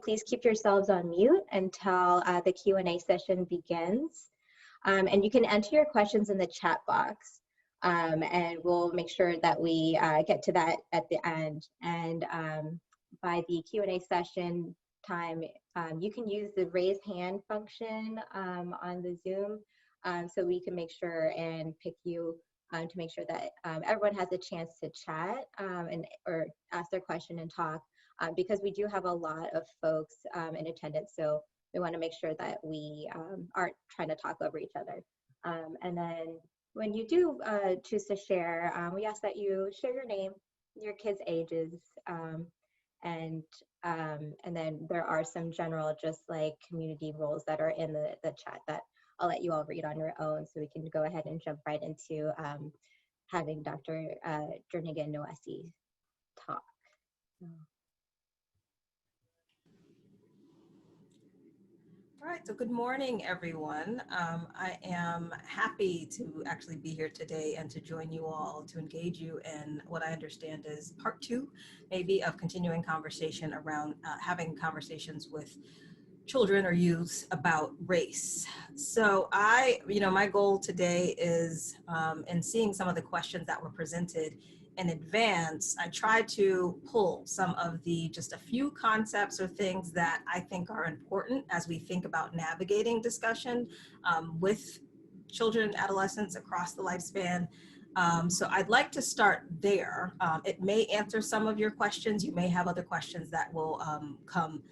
please keep yourselves on mute until the Q&A session begins. And you can enter your questions in the chat box, and we'll make sure that we get to that at the end. And by the Q&A session time, you can use the raise hand function on the Zoom, so we can make sure and pick you to make sure that everyone has a chance to chat or ask their question and talk, because we do have a lot of folks in attendance, so we want to make sure that we aren't trying to talk over each other. And then when you do choose to share, we ask that you share your name, your kids' ages, and then there are some general, just like community rules that are in the chat that I'll let you all read on your own, so we can go ahead and jump right into having Dr. Jernigan-Noesi talk. All right, so good morning, everyone. I am happy to actually be here today and to join you all to engage you in what I understand is part 2, maybe, of continuing conversation around having conversations with children or youth about race. So my goal today is, in seeing some of the questions that were presented in advance, I tried to pull some of just a few concepts or things that I think are important as we think about navigating discussion with children and adolescents across the lifespan. So I'd like to start there. It may answer some of your questions. You may have other questions that will come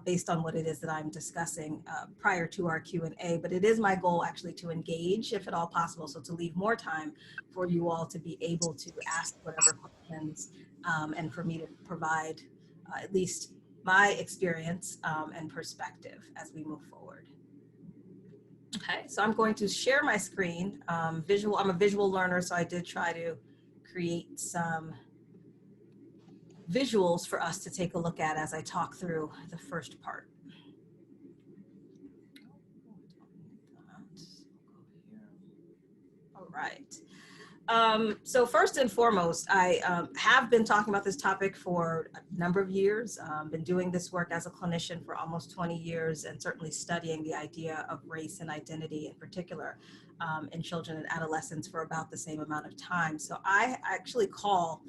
based on what it is that I'm discussing prior to our Q&A, but it is my goal actually to engage, if at all possible, so to leave more time for you all to be able to ask whatever questions and for me to provide at least my experience and perspective as we move forward. Okay, so I'm going to share my screen. I'm a visual learner, so I did try to create some visuals for us to take a look at as I talk through the first part. All right. So first and foremost, I have been talking about this topic for a number of years, been doing this work as a clinician for almost 20 years, and certainly studying the idea of race and identity in particular in children and adolescents for about the same amount of time. So I actually call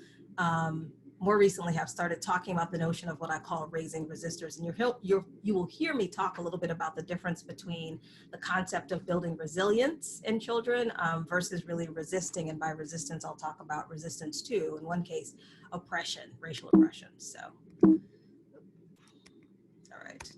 more recently have started talking about the notion of what I call raising resistors. And you will hear me talk a little bit about the difference between the concept of building resilience in children versus really resisting. And by resistance, I'll talk about resistance to, in one case, oppression, racial oppression. So, all right.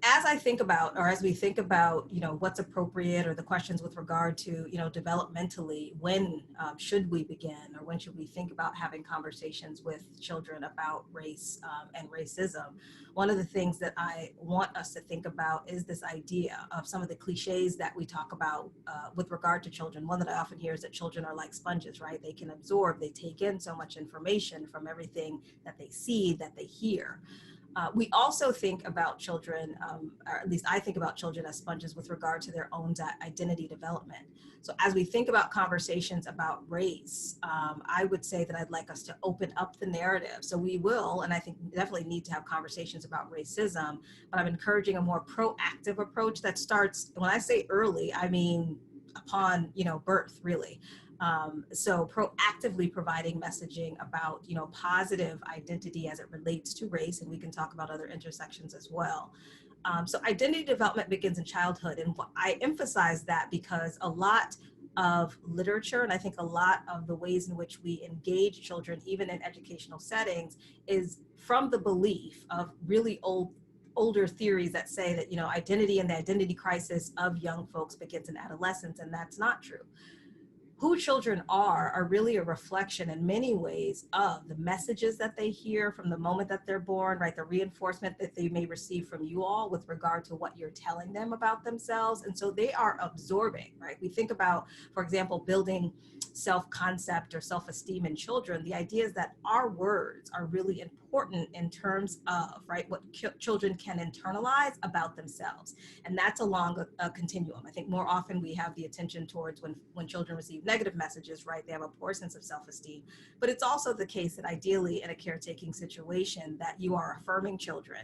As I think about, or as we think about, what's appropriate, or the questions with regard to, developmentally, when should we begin, or when should we think about having conversations with children about race and racism? One of the things that I want us to think about is this idea of some of the cliches that we talk about with regard to children. One that I often hear is that children are like sponges, right? They can absorb, they take in so much information from everything that they see, that they hear. We also think about children, or at least I think about children as sponges with regard to their own identity development. So as we think about conversations about race, I would say that I'd like us to open up the narrative. So we will, and I think definitely need to have conversations about racism, but I'm encouraging a more proactive approach that starts, when I say early, I mean upon, birth, really. So proactively providing messaging about, positive identity as it relates to race, and we can talk about other intersections as well. So identity development begins in childhood, and I emphasize that because a lot of literature, and I think a lot of the ways in which we engage children, even in educational settings, is from the belief of really older theories that say that, identity and the identity crisis of young folks begins in adolescence, and that's not true. Who children are really a reflection in many ways of the messages that they hear from the moment that they're born, right? The reinforcement that they may receive from you all with regard to what you're telling them about themselves. And so they are absorbing, right? We think about, for example, building self-concept or self-esteem in children. The idea is that our words are really important in terms of, right, what children can internalize about themselves. And that's along a continuum. I think more often we have the attention towards when children receive negative messages, right? They have a poor sense of self-esteem. But it's also the case that ideally in a caretaking situation that you are affirming children.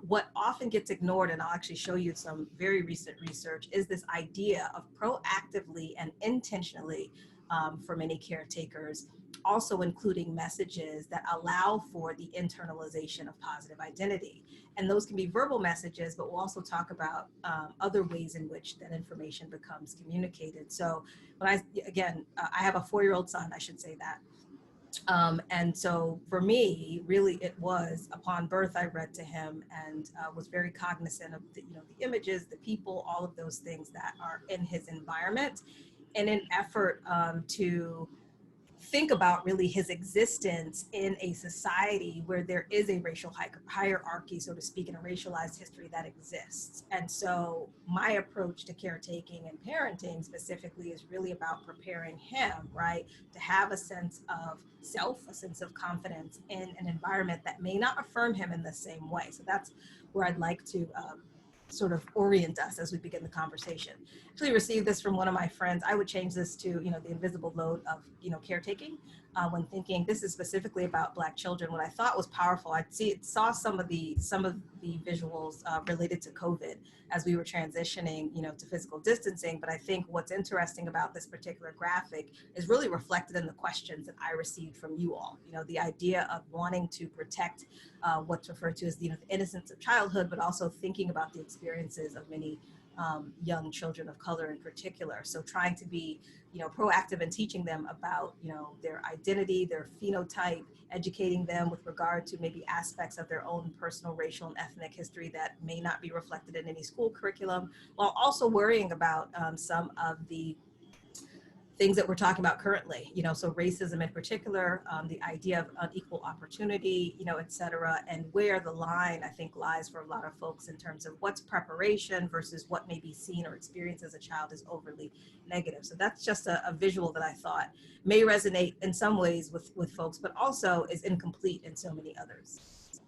What often gets ignored, and I'll actually show you some very recent research, is this idea of proactively and intentionally, for many caretakers, also including messages that allow for the internalization of positive identity. And those can be verbal messages, but we'll also talk about other ways in which that information becomes communicated. So when I have a 4-year-old son, I should say that. And so for me, really, it was upon birth, I read to him and was very cognizant of the images, the people, all of those things that are in his environment, in an effort to think about really his existence in a society where there is a racial hierarchy, so to speak, and a racialized history that exists. And so my approach to caretaking and parenting specifically is really about preparing him, right, to have a sense of self, a sense of confidence in an environment that may not affirm him in the same way. So that's where I'd like to sort of orient us as we begin the conversation. Actually received this from one of my friends. I would change this to, the invisible load of, caretaking when thinking. This is specifically about Black children. What I thought was powerful, saw some of the visuals related to COVID as we were transitioning, to physical distancing. But I think what's interesting about this particular graphic is really reflected in the questions that I received from you all. The idea of wanting to protect what's referred to as the innocence of childhood, but also thinking about the experiences of many young children of color in particular. So trying to be, proactive in teaching them about, their identity, their phenotype, educating them with regard to maybe aspects of their own personal racial and ethnic history that may not be reflected in any school curriculum, while also worrying about some of the things that we're talking about currently, so racism in particular, the idea of unequal opportunity, et cetera, and where the line, I think, lies for a lot of folks in terms of what's preparation versus what may be seen or experienced as a child is overly negative. So that's just a visual that I thought may resonate in some ways with folks, but also is incomplete in so many others.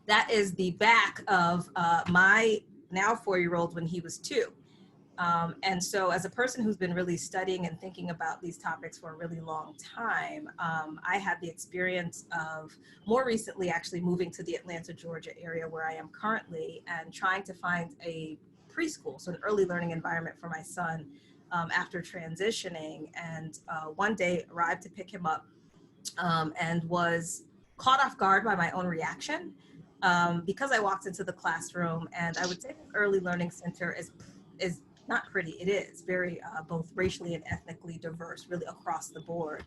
That is the back of my now 4-year-old when he was 2. And so as a person who's been really studying and thinking about these topics for a really long time, I had the experience of more recently actually moving to the Atlanta, Georgia area where I am currently and trying to find a preschool, so an early learning environment for my son after transitioning. And one day arrived to pick him up and was caught off guard by my own reaction because I walked into the classroom, and I would say the early learning center is not pretty. It is very both racially and ethnically diverse, really across the board,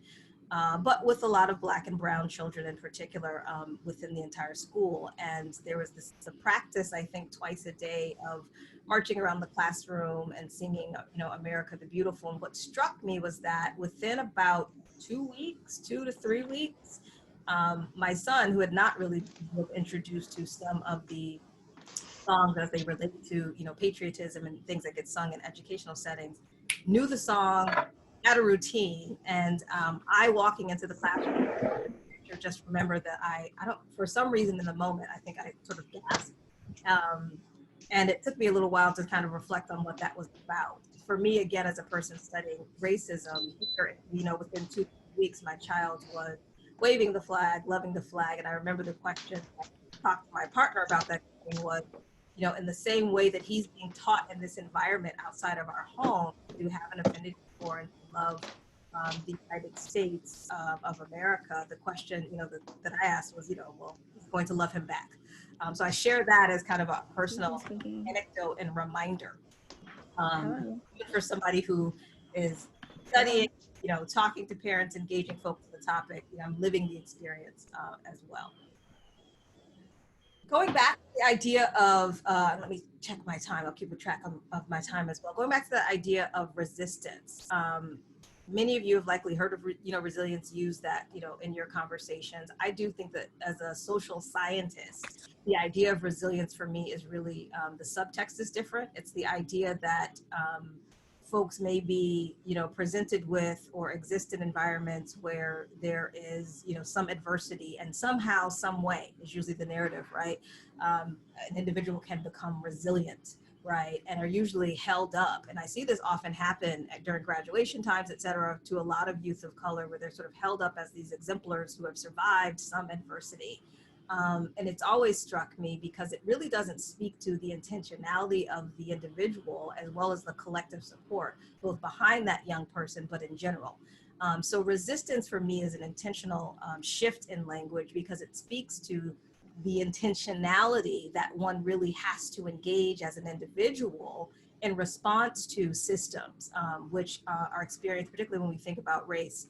but with a lot of Black and brown children in particular within the entire school. And there was the practice, I think, twice a day of marching around the classroom and singing, America the Beautiful. And what struck me was that within about 2 to 3 weeks, my son, who had not really been introduced to some of the songs as they relate to, patriotism and things that get sung in educational settings, knew the song, had a routine. And I walking into the classroom, just remember that I don't, for some reason in the moment, I think I sort of gasped. And it took me a little while to kind of reflect on what that was about. For me, again, as a person studying racism, within 2 weeks, my child was waving the flag, loving the flag. And I remember the question I talked to my partner about that was, in the same way that he's being taught in this environment outside of our home to have an affinity for and love the United States of America, the question, that I asked was, well, he's going to love him back. So I share that as kind of a personal anecdote and reminder for somebody who is studying, talking to parents, engaging folks on the topic. I'm living the experience as well. Going back to the idea of, let me check my time, I'll keep a track of my time as well. Going back to the idea of resistance. Many of you have likely heard of, resilience used that, in your conversations. I do think that as a social scientist, the idea of resilience for me is really, the subtext is different. It's the idea that folks may be, presented with or exist in environments where there is, some adversity, and somehow, some way is usually the narrative, right? An individual can become resilient right, and are usually held up. And I see this often happen during graduation times, et cetera, to a lot of youth of color, where they're sort of held up as these exemplars who have survived some adversity. And it's always struck me because it really doesn't speak to the intentionality of the individual as well as the collective support, both behind that young person, but in general. So resistance for me is an intentional shift in language because it speaks to the intentionality that one really has to engage as an individual in response to systems, which are experienced, particularly when we think about race,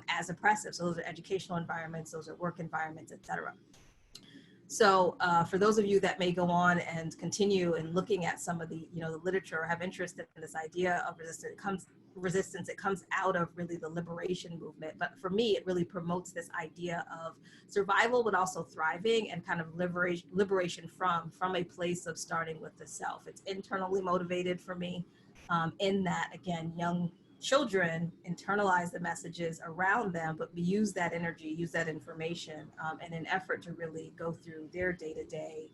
as oppressive. So those are educational environments, those are work environments, et cetera. So for those of you that may go on and continue in looking at some of the, the literature or have interest in this idea of resistance, it comes out of really the liberation movement. But for me, it really promotes this idea of survival, but also thriving and kind of liberation from a place of starting with the self. It's internally motivated for me in that, again, young children internalize the messages around them, but use that energy, use that information in an effort to really go through their day-to-day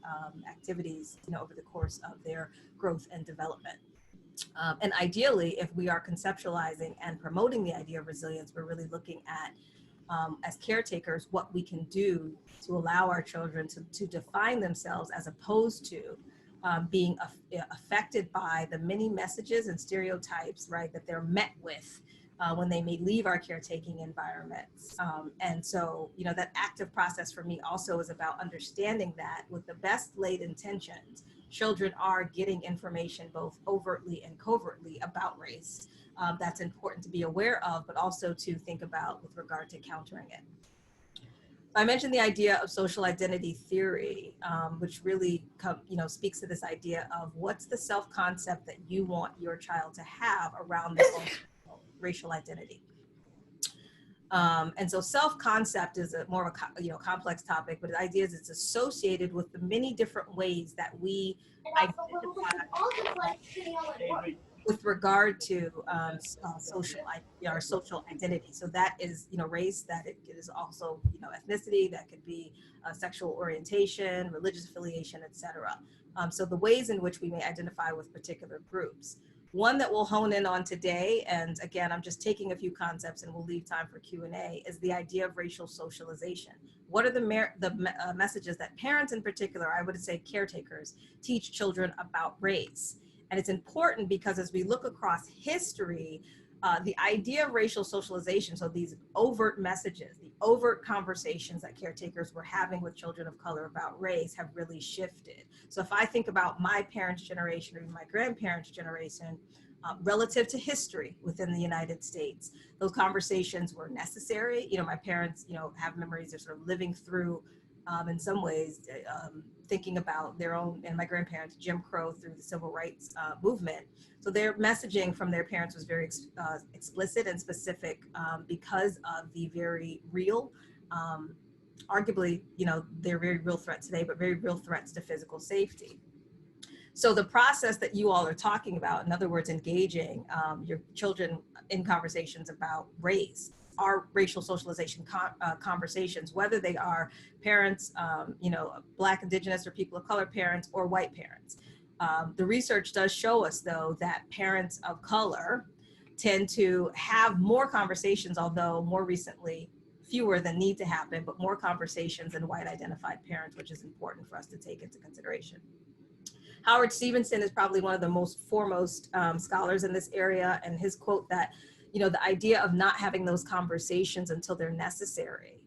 activities, over the course of their growth and development. And ideally, if we are conceptualizing and promoting the idea of resilience, we're really looking at, as caretakers, what we can do to allow our children to define themselves as opposed to being affected by the many messages and stereotypes, right, that they're met with when they may leave our caretaking environments. And so, that active process for me also is about understanding that with the best laid intentions, children are getting information both overtly and covertly about race. That's important to be aware of, but also to think about with regard to countering it. I mentioned the idea of social identity theory, which really speaks to this idea of what's the self-concept that you want your child to have around their own racial identity. And so self-concept is more of a complex topic, but the idea is it's associated with the many different ways that we identify with regard to our social identity. So that is, race, that it is also, ethnicity, that could be sexual orientation, religious affiliation, etc. So the ways in which we may identify with particular groups. One that we'll hone in on today, and again, I'm just taking a few concepts and we'll leave time for Q&A, is the idea of racial socialization. What are the messages that parents in particular, I would say caretakers, teach children about race? And it's important because as we look across history, the idea of racial socialization, so these overt messages, the overt conversations that caretakers were having with children of color about race have really shifted. So if I think about my parents' generation or my grandparents' generation, relative to history within the United States, those conversations were necessary. My parents, have memories of sort of living through, in some ways, thinking about their own, and my grandparents, Jim Crow through the civil rights movement. So their messaging from their parents was very explicit and specific because of the very real, arguably, they're very real threats today, but very real threats to physical safety. So the process that you all are talking about, in other words, engaging your children in conversations about race, are racial socialization conversations, whether they are parents, Black, Indigenous, or people of color parents, or white parents. The research does show us, though, that parents of color tend to have more conversations, although more recently, fewer than need to happen, but more conversations than white identified parents, which is important for us to take into consideration. Howard Stevenson is probably one of the most foremost scholars in this area, and his quote that, the idea of not having those conversations until they're necessary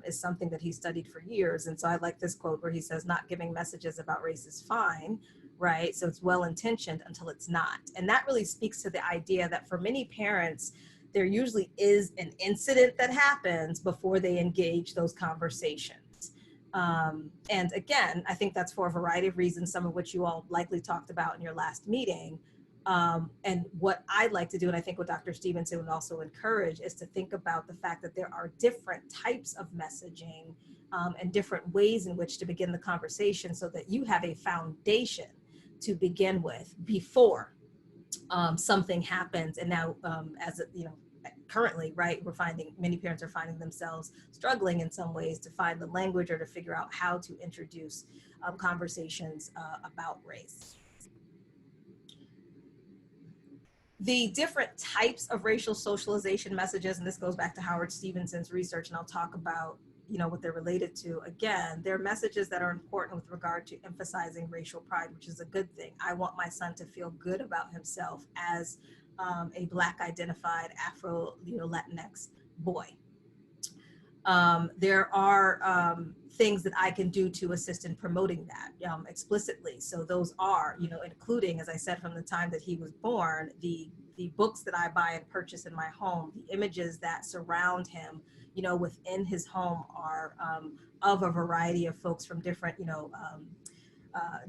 is something that he studied for years. And so I like this quote where he says, not giving messages about race is fine, right? So it's well-intentioned until it's not. And that really speaks to the idea that for many parents, there usually is an incident that happens before they engage those conversations. And again, I think that's for a variety of reasons, some of which you all likely talked about in your last meeting. And what I'd like to do, and I think what Dr. Stevenson would also encourage, is to think about the fact that there are different types of messaging and different ways in which to begin the conversation so that you have a foundation to begin with before something happens. And now, currently, right, we're finding many parents are finding themselves struggling in some ways to find the language or to figure out how to introduce conversations about race. The different types of racial socialization messages, and this goes back to Howard Stevenson's research, and I'll talk about, you know, what they're related to. Again, they're messages that are important with regard to emphasizing racial pride, which is a good thing. I want my son to feel good about himself as a Black identified Afro, you know, Latinx boy. There are things that I can do to assist in promoting that explicitly. So those are, you know, including, as I said, from the time that he was born, the books that I buy and purchase in my home, the images that surround him, you know, within his home are of a variety of folks from different, you know,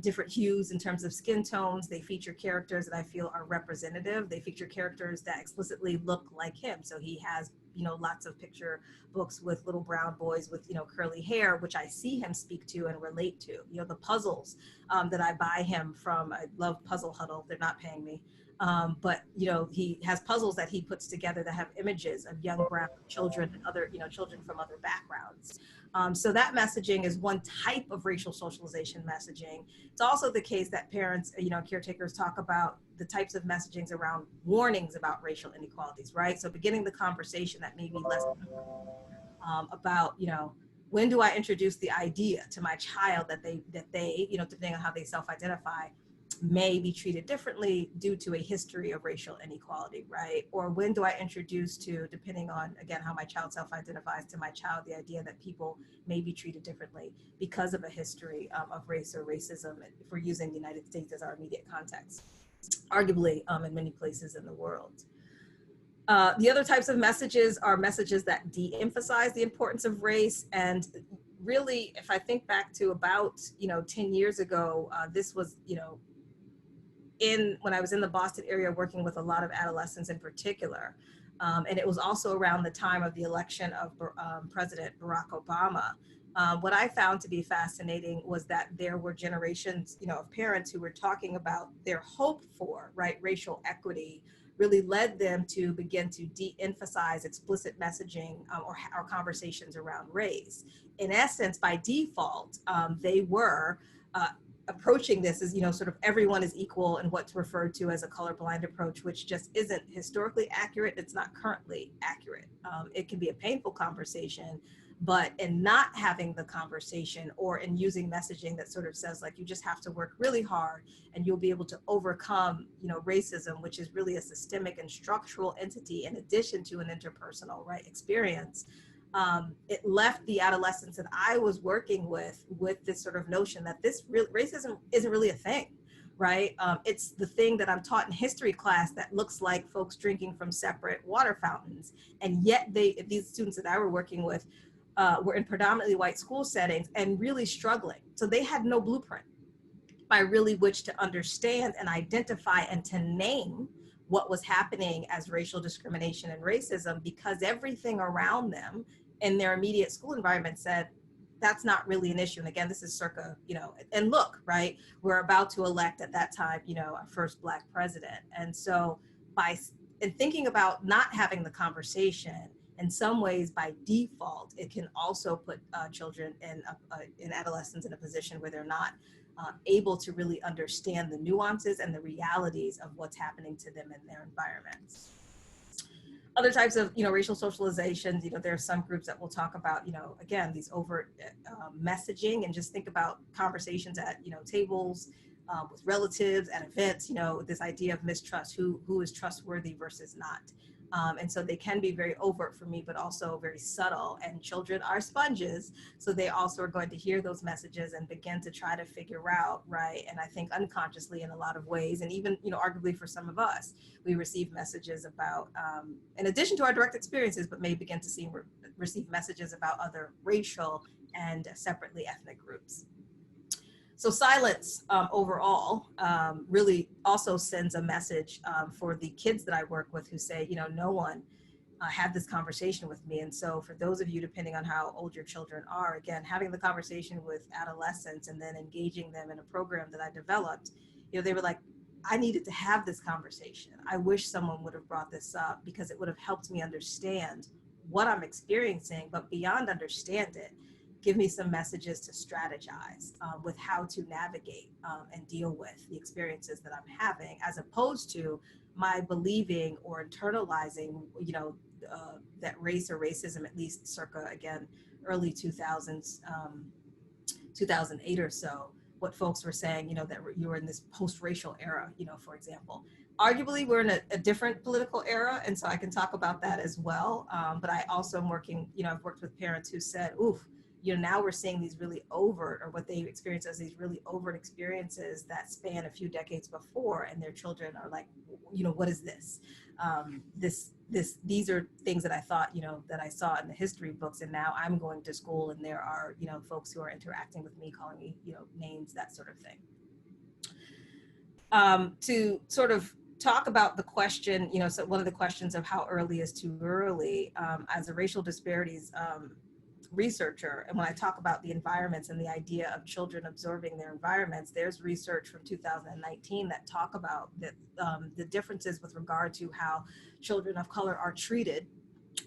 different hues in terms of skin tones. They feature characters that I feel are representative. They feature characters that explicitly look like him. So he has, you know, lots of picture books with little brown boys with, you know, curly hair, which I see him speak to and relate to. You know, the puzzles that I buy him from, I love Puzzle Huddle. They're not paying me. But, you know, he has puzzles that he puts together that have images of young brown children and other, you know, children from other backgrounds. So that messaging is one type of racial socialization messaging. It's also the case that parents, you know, caretakers talk about the types of messagings around warnings about racial inequalities, right? So beginning the conversation that may be less about, you know, when do I introduce the idea to my child that they, you know, depending on how they self-identify, may be treated differently due to a history of racial inequality, right? Or when do I introduce to, depending on, again, how my child self-identifies, to my child the idea that people may be treated differently because of a history of race or racism, if we're using the United States as our immediate context, arguably in many places in the world. The other types of messages are messages that de-emphasize the importance of race. And really, if I think back to about, you know, 10 years ago, this was, you know, when I was in the Boston area working with a lot of adolescents in particular. And it was also around the time of the election of President Barack Obama. What I found to be fascinating was that there were generations, you know, of parents who were talking about their hope for, right, racial equity really led them to begin to de-emphasize explicit messaging or conversations around race. In essence, by default, they were approaching this as, you know, sort of everyone is equal in what's referred to as a colorblind approach, which just isn't historically accurate. It's not currently accurate. It can be a painful conversation, but in not having the conversation or in using messaging that sort of says like, you just have to work really hard and you'll be able to overcome, you know, racism, which is really a systemic and structural entity in addition to an interpersonal, right, experience. It left the adolescents that I was working with this sort of notion that this racism isn't really a thing, right? It's the thing that I'm taught in history class that looks like folks drinking from separate water fountains. And yet these students that I were working with were in predominantly white school settings and really struggling. So they had no blueprint by really which to understand and identify and to name what was happening as racial discrimination and racism, because everything around them in their immediate school environment said, that's not really an issue. And again, this is circa, you know, and look, right, we're about to elect at that time, you know, our first Black president. And so in thinking about not having the conversation, in some ways by default, it can also put children in adolescents in a position where they're not able to really understand the nuances and the realities of what's happening to them in their environments. Other types of, you know, racial socializations, you know, there are some groups that will talk about, you know, again, these overt messaging, and just think about conversations at, you know, tables with relatives at events, you know, this idea of mistrust, who is trustworthy versus not. And so they can be very overt for me, but also very subtle. And children are sponges, so they also are going to hear those messages and begin to try to figure out, right? And I think unconsciously in a lot of ways, and even, you know, arguably for some of us, we receive messages about, in addition to our direct experiences, but may begin to receive messages about other racial and separately ethnic groups. So silence overall really also sends a message for the kids that I work with who say, you know, no one had this conversation with me. And so for those of you, depending on how old your children are, again, having the conversation with adolescents and then engaging them in a program that I developed, you know, they were like, I needed to have this conversation. I wish someone would have brought this up because it would have helped me understand what I'm experiencing, but beyond understand it, give me some messages to strategize with how to navigate and deal with the experiences that I'm having, as opposed to my believing or internalizing, that race or racism, at least circa, again, early 2000s, 2008 or so, what folks were saying, that you were in this post-racial era, for example. Arguably, we're in a different political era, and so I can talk about that as well. But I also am working, I've worked with parents who said, oof, now we're seeing these really overt, or what they experience as these really overt experiences that span a few decades before, and their children are like, what is this? These are things that I thought, that I saw in the history books, and now I'm going to school and there are, folks who are interacting with me, calling me, names, that sort of thing. To sort of talk about the question, so one of the questions of how early is too early, as a racial disparities researcher, and when I talk about the environments and the idea of children absorbing their environments, there's research from 2019 that talk about the differences with regard to how children of color are treated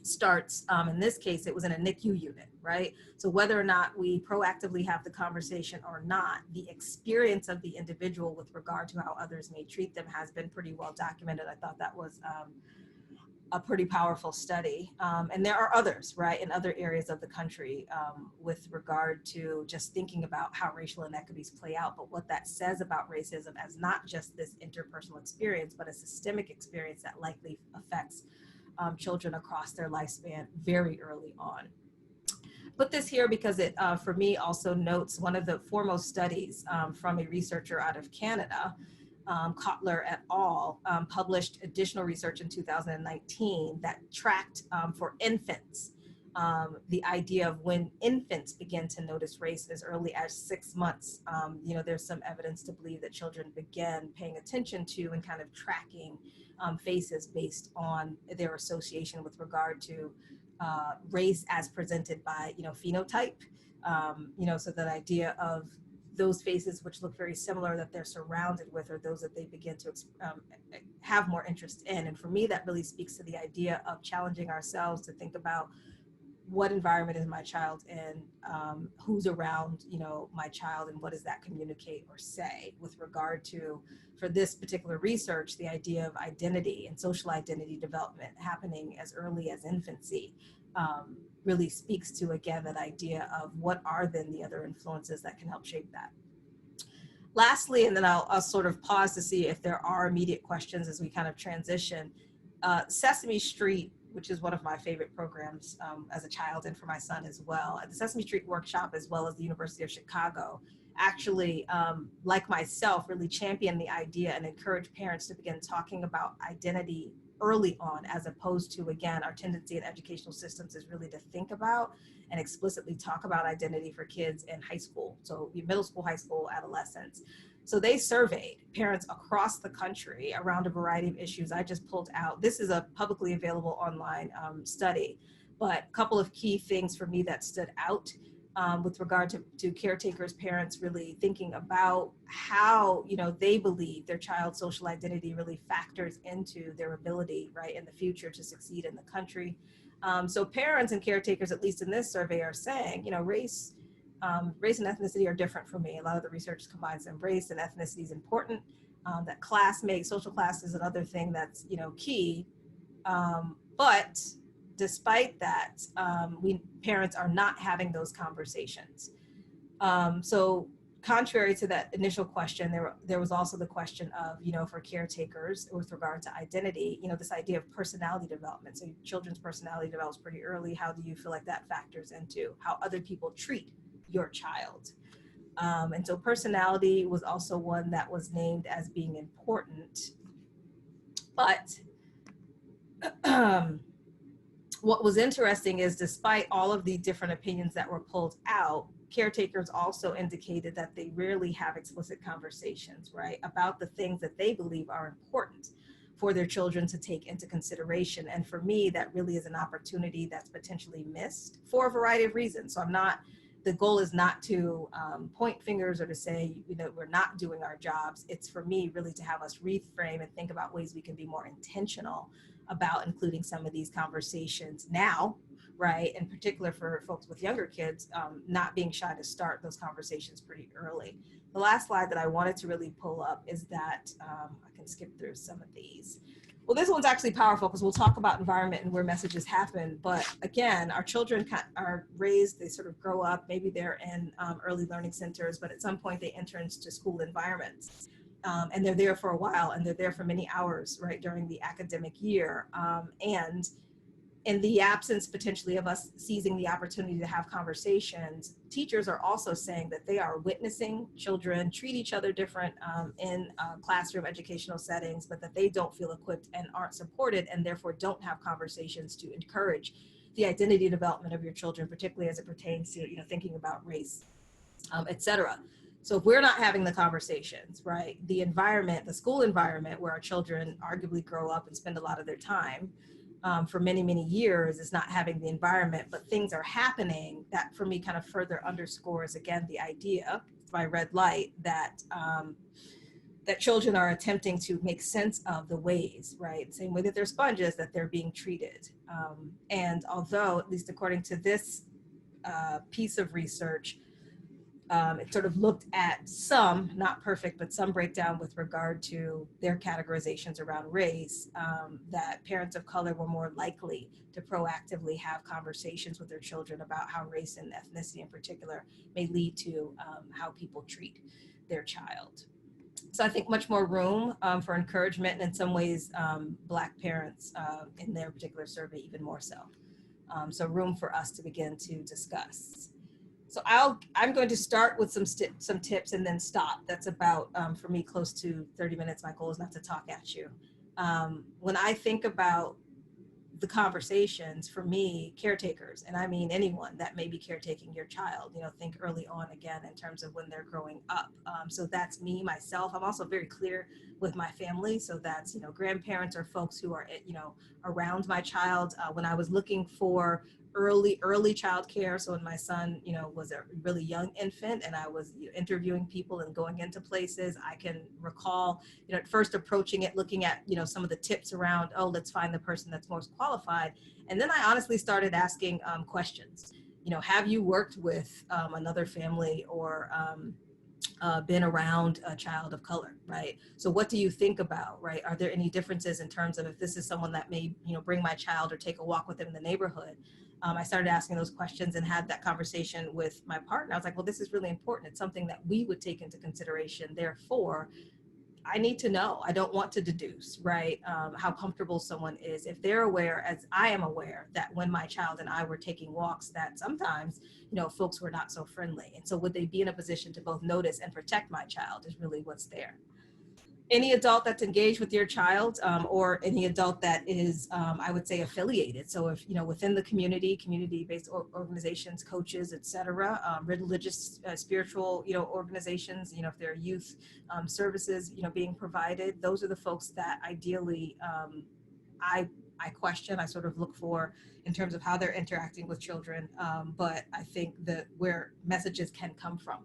starts, in this case, it was in a NICU unit, right? So whether or not we proactively have the conversation or not, the experience of the individual with regard to how others may treat them has been pretty well documented. I thought that was a pretty powerful study. And there are others, right, in other areas of the country with regard to just thinking about how racial inequities play out, but what that says about racism as not just this interpersonal experience, but a systemic experience that likely affects children across their lifespan very early on. Put this here because it, for me, also notes one of the foremost studies from a researcher out of Canada, Kotler et al., published additional research in 2019 that tracked for infants the idea of when infants begin to notice race as early as 6 months. There's some evidence to believe that children begin paying attention to and kind of tracking faces based on their association with regard to race as presented by, phenotype. So that idea of those faces which look very similar that they're surrounded with are those that they begin to have more interest in. And for me, that really speaks to the idea of challenging ourselves to think about what environment is my child in, who's around, my child, and what does that communicate or say with regard to, for this particular research, the idea of identity and social identity development happening as early as infancy. Really speaks to, again, that idea of what are then the other influences that can help shape that. Lastly, and then I'll sort of pause to see if there are immediate questions as we kind of transition. Sesame Street, which is one of my favorite programs as a child and for my son as well, at the Sesame Street Workshop, as well as the University of Chicago, actually, like myself, really championed the idea and encouraged parents to begin talking about identity early on, as opposed to, again, our tendency in educational systems is really to think about and explicitly talk about identity for kids in high school. So middle school, high school, adolescence. So they surveyed parents across the country around a variety of issues. I just pulled out, this is a publicly available online study, but a couple of key things for me that stood out with regard to caretakers, parents really thinking about how, they believe their child's social identity really factors into their ability, right, in the future to succeed in the country. So parents and caretakers, at least in this survey, are saying, race and ethnicity are different for me. A lot of the research combines them. Race and ethnicity is important. That class social class is another thing that's, key. But despite that, parents are not having those conversations. So contrary to that initial question, there was also the question of, for caretakers with regard to identity, this idea of personality development. So children's personality develops pretty early. How do you feel like that factors into how other people treat your child? And so personality was also one that was named as being important. But what was interesting is, despite all of the different opinions that were pulled out, caretakers also indicated that they rarely have explicit conversations, right, about the things that they believe are important for their children to take into consideration. And for me, that really is an opportunity that's potentially missed for a variety of reasons. So the goal is not to point fingers or to say, we're not doing our jobs. It's for me really to have us reframe and think about ways we can be more intentional about including some of these conversations now, right? In particular for folks with younger kids, not being shy to start those conversations pretty early. The last slide that I wanted to really pull up is that, I can skip through some of these. Well, this one's actually powerful because we'll talk about environment and where messages happen. But again, our children are raised, they sort of grow up, maybe they're in early learning centers, but at some point they enter into school environments. And they're there for a while, and they're there for many hours, right, during the academic year. And in the absence potentially of us seizing the opportunity to have conversations, teachers are also saying that they are witnessing children treat each other different in classroom educational settings, but that they don't feel equipped and aren't supported, and therefore don't have conversations to encourage the identity development of your children, particularly as it pertains to, thinking about race, et cetera. So if we're not having the conversations, right, the environment, the school environment where our children arguably grow up and spend a lot of their time, for many, many years, is not having the environment, but things are happening that for me kind of further underscores, again, the idea, by red light, that that children are attempting to make sense of the ways, right, same way that they're sponges, that they're being treated. And although, at least according to this piece of research, it sort of looked at some, not perfect, but some breakdown with regard to their categorizations around race, that parents of color were more likely to proactively have conversations with their children about how race and ethnicity in particular may lead to how people treat their child. So I think much more room for encouragement, and in some ways, Black parents in their particular survey even more so. So room for us to begin to discuss. So I'm going to start with some tips and then stop. That's about, for me, close to 30 minutes. My goal is not to talk at you. When I think about the conversations, for me, caretakers, and I mean anyone that may be caretaking your child, think early on, again, in terms of when they're growing up. So that's me, myself. I'm also very clear with my family. So that's, grandparents or folks who are, around my child. When I was looking for early childcare, so when my son, was a really young infant, and I was interviewing people and going into places, I can recall, at first approaching it, looking at, some of the tips around, oh, let's find the person that's most qualified. And then I honestly started asking questions. Have you worked with another family or been around a child of color, right? So what do you think about, right? Are there any differences in terms of if this is someone that may, bring my child or take a walk with them in the neighborhood? I started asking those questions and had that conversation with my partner. I was like, well, this is really important. It's something that we would take into consideration. Therefore, I need to know. I don't want to deduce, right? How comfortable someone is. If they're aware, as I am aware, that when my child and I were taking walks, that sometimes, folks were not so friendly. And so would they be in a position to both notice and protect my child is really what's there. Any adult that's engaged with your child, or any adult that is, I would say, affiliated. So if, within the community-based organizations, coaches, et cetera, religious, spiritual, organizations, if there are youth services, being provided, those are the folks that ideally I question, I sort of look for in terms of how they're interacting with children. But I think that where messages can come from.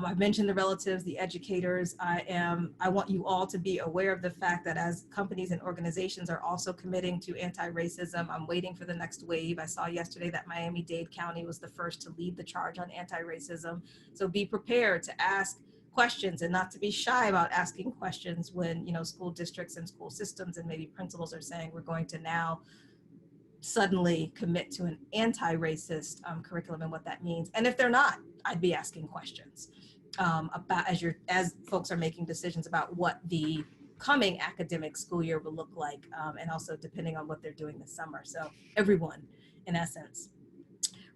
I've mentioned the relatives, the educators. I want you all to be aware of the fact that as companies and organizations are also committing to anti-racism, I'm waiting for the next wave. I saw yesterday that Miami-Dade County was the first to lead the charge on anti-racism. So be prepared to ask questions and not to be shy about asking questions when, school districts and school systems and maybe principals are saying we're going to now suddenly commit to an anti-racist curriculum and what that means. And if they're not, I'd be asking questions about as folks are making decisions about what the coming academic school year will look like, and also depending on what they're doing this summer. So everyone, in essence.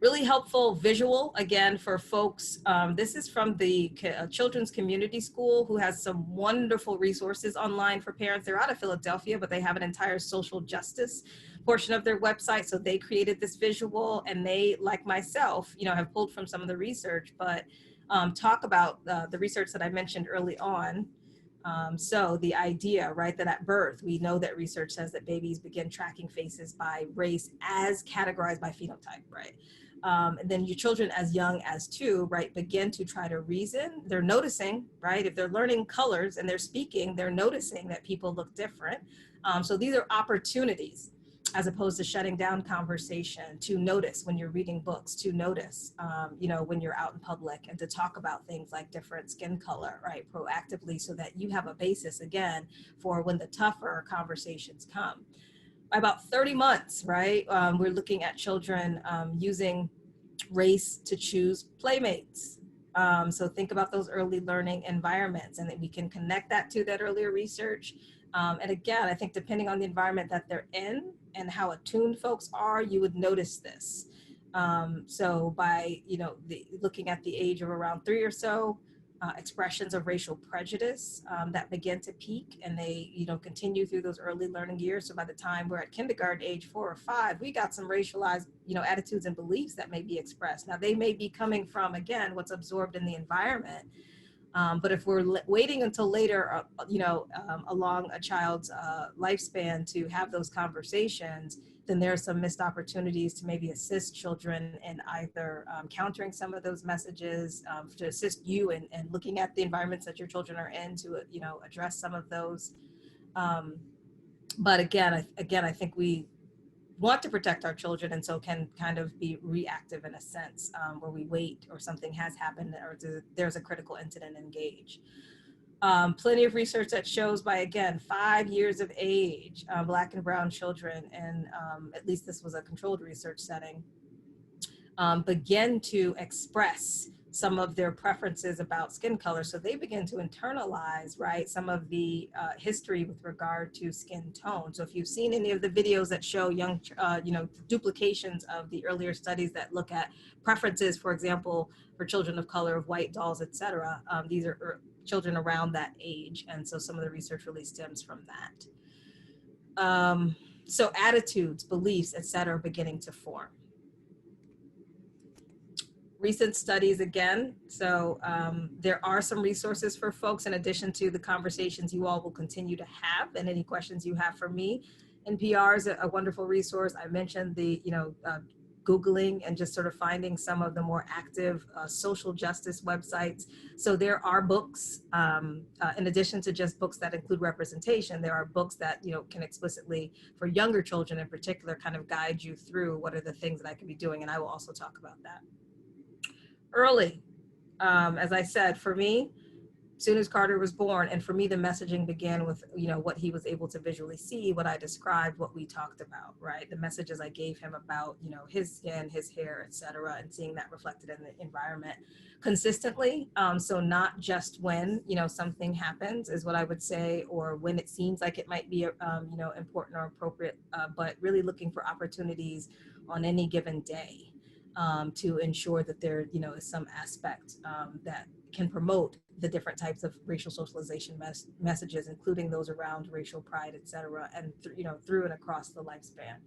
Really helpful visual, again, for folks. This is from the Children's Community School, who has some wonderful resources online for parents. They're out of Philadelphia, but they have an entire social justice portion of their website. So they created this visual, and they, like myself, have pulled from some of the research, but talk about the research that I mentioned early on. So the idea, right, that at birth, we know that research says that babies begin tracking faces by race as categorized by phenotype, right? And then your children as young as 2, right, begin to try to reason. They're noticing, right, if they're learning colors and they're speaking, they're noticing that people look different. So these are opportunities as opposed to shutting down conversation, to notice when you're reading books, to notice, you know, when you're out in public, and to talk about things like different skin color, right, proactively, so that you have a basis, again, for when the tougher conversations come. By about 30 months, right, we're looking at children using race to choose playmates. So think about those early learning environments, and that we can connect that to that earlier research. And again, I think depending on the environment that they're in and how attuned folks are, you would notice this. So by, you know, looking at the age of around 3 or so, expressions of racial prejudice that begin to peak, and they, you know, continue through those early learning years. So by the time we're at kindergarten age 4 or 5, we got some racialized, you know, attitudes and beliefs that may be expressed. Now they may be coming from, again, what's absorbed in the environment. But if we're waiting until later, you know, along a child's lifespan to have those conversations, then there are some missed opportunities to maybe assist children in either countering some of those messages, to assist you in looking at the environments that your children are in to, you know, address some of those. But again, I think we want to protect our children, and so can kind of be reactive in a sense, where we wait or something has happened or there's a critical incident, engage. Plenty of research that shows by, again, 5 years of age, Black and brown children, and at least this was a controlled research setting, begin to express some of their preferences about skin color. So they begin to internalize, right, some of the history with regard to skin tone. So if you've seen any of the videos that show young, you know, duplications of the earlier studies that look at preferences, for example, for children of color, of white dolls, et cetera, these are children around that age. And so some of the research really stems from that. So attitudes, beliefs, et cetera, are beginning to form. Recent studies again. So there are some resources for folks in addition to the conversations you all will continue to have, and any questions you have for me. NPR is a wonderful resource. I mentioned the, you know, Googling and just sort of finding some of the more active social justice websites. So there are books, in addition to just books that include representation, there are books that, you know, can explicitly, for younger children in particular, kind of guide you through what are the things that I could be doing. And I will also talk about that. Early, as I said, for me, as soon as Carter was born, and for me, the messaging began with, you know, what he was able to visually see, what I described, what we talked about, right? The messages I gave him about, you know, his skin, his hair, et cetera, and seeing that reflected in the environment consistently. So not just when, you know, something happens is what I would say, or when it seems like it might be, you know, important or appropriate, but really looking for opportunities on any given day. To ensure that there, you know, is some aspect that can promote the different types of racial socialization messages, including those around racial pride, et cetera, and you know, through and across the lifespan.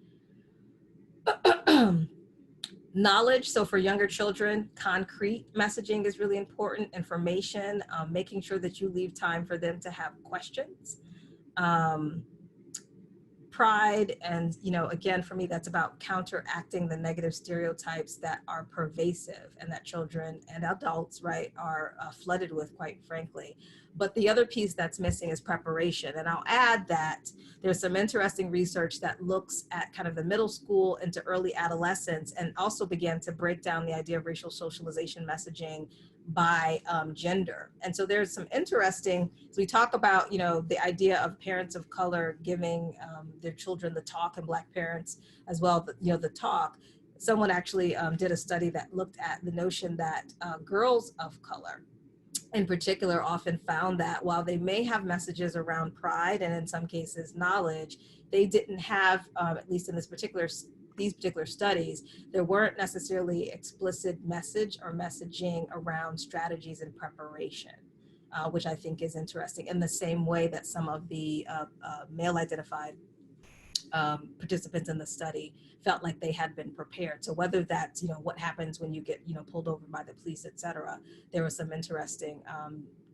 Knowledge. So for younger children, concrete messaging is really important. Information, making sure that you leave time for them to have questions. Pride, and, you know, again, for me, that's about counteracting the negative stereotypes that are pervasive and that children and adults, right, are flooded with, quite frankly. But the other piece that's missing is preparation. And I'll add that there's some interesting research that looks at kind of the middle school into early adolescence, and also began to break down the idea of racial socialization messaging by gender. And so there's some interesting, so we talk about, you know, the idea of parents of color giving their children the talk, and Black parents as well, you know, the talk. Someone actually did a study that looked at the notion that girls of color in particular often found that while they may have messages around pride and in some cases knowledge, they didn't have, at least in these particular studies, there weren't necessarily explicit message or messaging around strategies and preparation, which I think is interesting, in the same way that some of the male identified participants in the study felt like they had been prepared. So whether that's, you know, what happens when you get, you know, pulled over by the police, et cetera, there was some interesting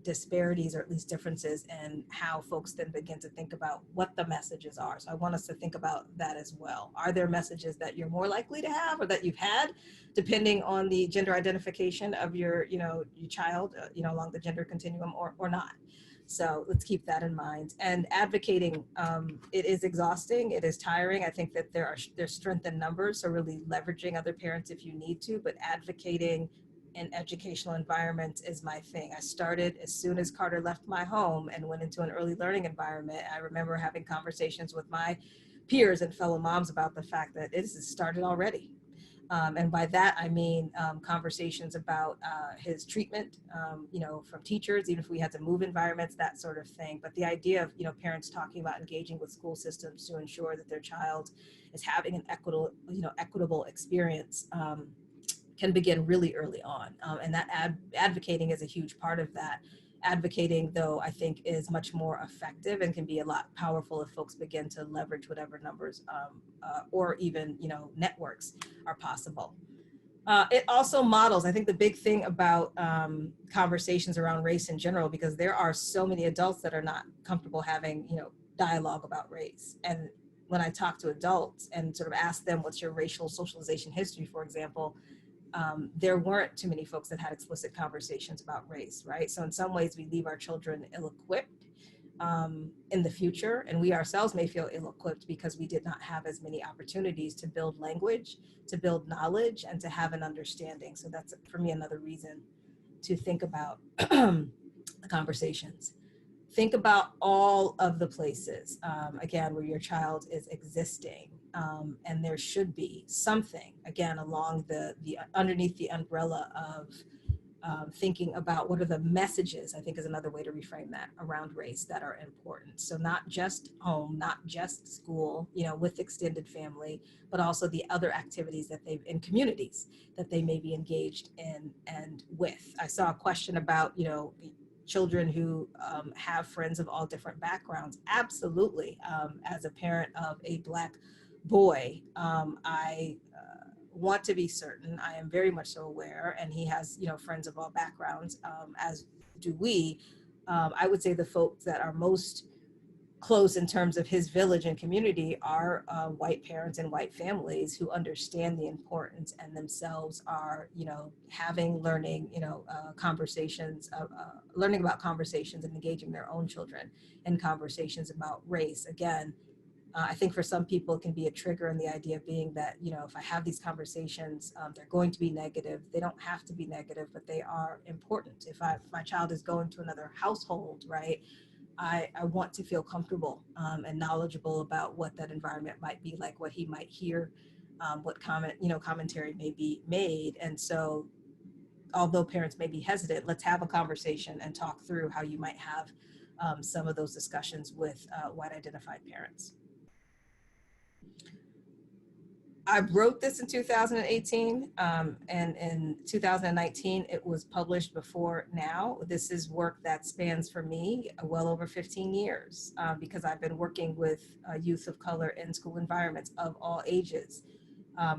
disparities, or at least differences, in how folks then begin to think about what the messages are. So I want us to think about that as well. Are there messages that you're more likely to have, or that you've had, depending on the gender identification of your, you know, your child, you know, along the gender continuum, or not? So let's keep that in mind. And advocating, it is exhausting, it is tiring. I think that there's strength in numbers, so really leveraging other parents if you need to, but advocating in educational environments is my thing. I started as soon as Carter left my home and went into an early learning environment. I remember having conversations with my peers and fellow moms about the fact that it has started already. And by that, I mean conversations about his treatment, from teachers, even if we had to move environments, that sort of thing. But the idea of, parents talking about engaging with school systems to ensure that their child is having an equitable experience can begin really early on. And that advocating is a huge part of that. Advocating, though, I think is much more effective and can be a lot powerful if folks begin to leverage whatever numbers or even, networks are possible. It also models, I think the big thing about conversations around race in general, because there are so many adults that are not comfortable having, dialogue about race. And when I talk to adults and sort of ask them, what's your racial socialization history, for example, there weren't too many folks that had explicit conversations about race, right? So in some ways we leave our children ill-equipped in the future, and we ourselves may feel ill-equipped because we did not have as many opportunities to build language, to build knowledge, and to have an understanding. So that's, for me, another reason to think about the conversations. Think about all of the places, again, where your child is existing. And there should be something, again, along the underneath the umbrella of thinking about what are the messages, I think is another way to reframe that, around race that are important. So not just home, not just school, with extended family, but also the other activities that in communities that they may be engaged in and with. I saw a question about, children who have friends of all different backgrounds. Absolutely. As a parent of a Black boy, I want to be certain, I am very much so aware, and he has, friends of all backgrounds, as do we. I would say the folks that are most close in terms of his village and community are white parents and white families who understand the importance and themselves are, learning conversations, learning about conversations and engaging their own children in conversations about race. Again, I think for some people it can be a trigger, and the idea being that, if I have these conversations, they're going to be negative. They don't have to be negative, but they are important. If my child is going to another household, right, I want to feel comfortable and knowledgeable about what that environment might be like, what he might hear, what commentary may be made. And so, although parents may be hesitant, let's have a conversation and talk through how you might have some of those discussions with white identified parents. I wrote this in 2018, and in 2019, it was published before now. This is work that spans for me well over 15 years because I've been working with youth of color in school environments of all ages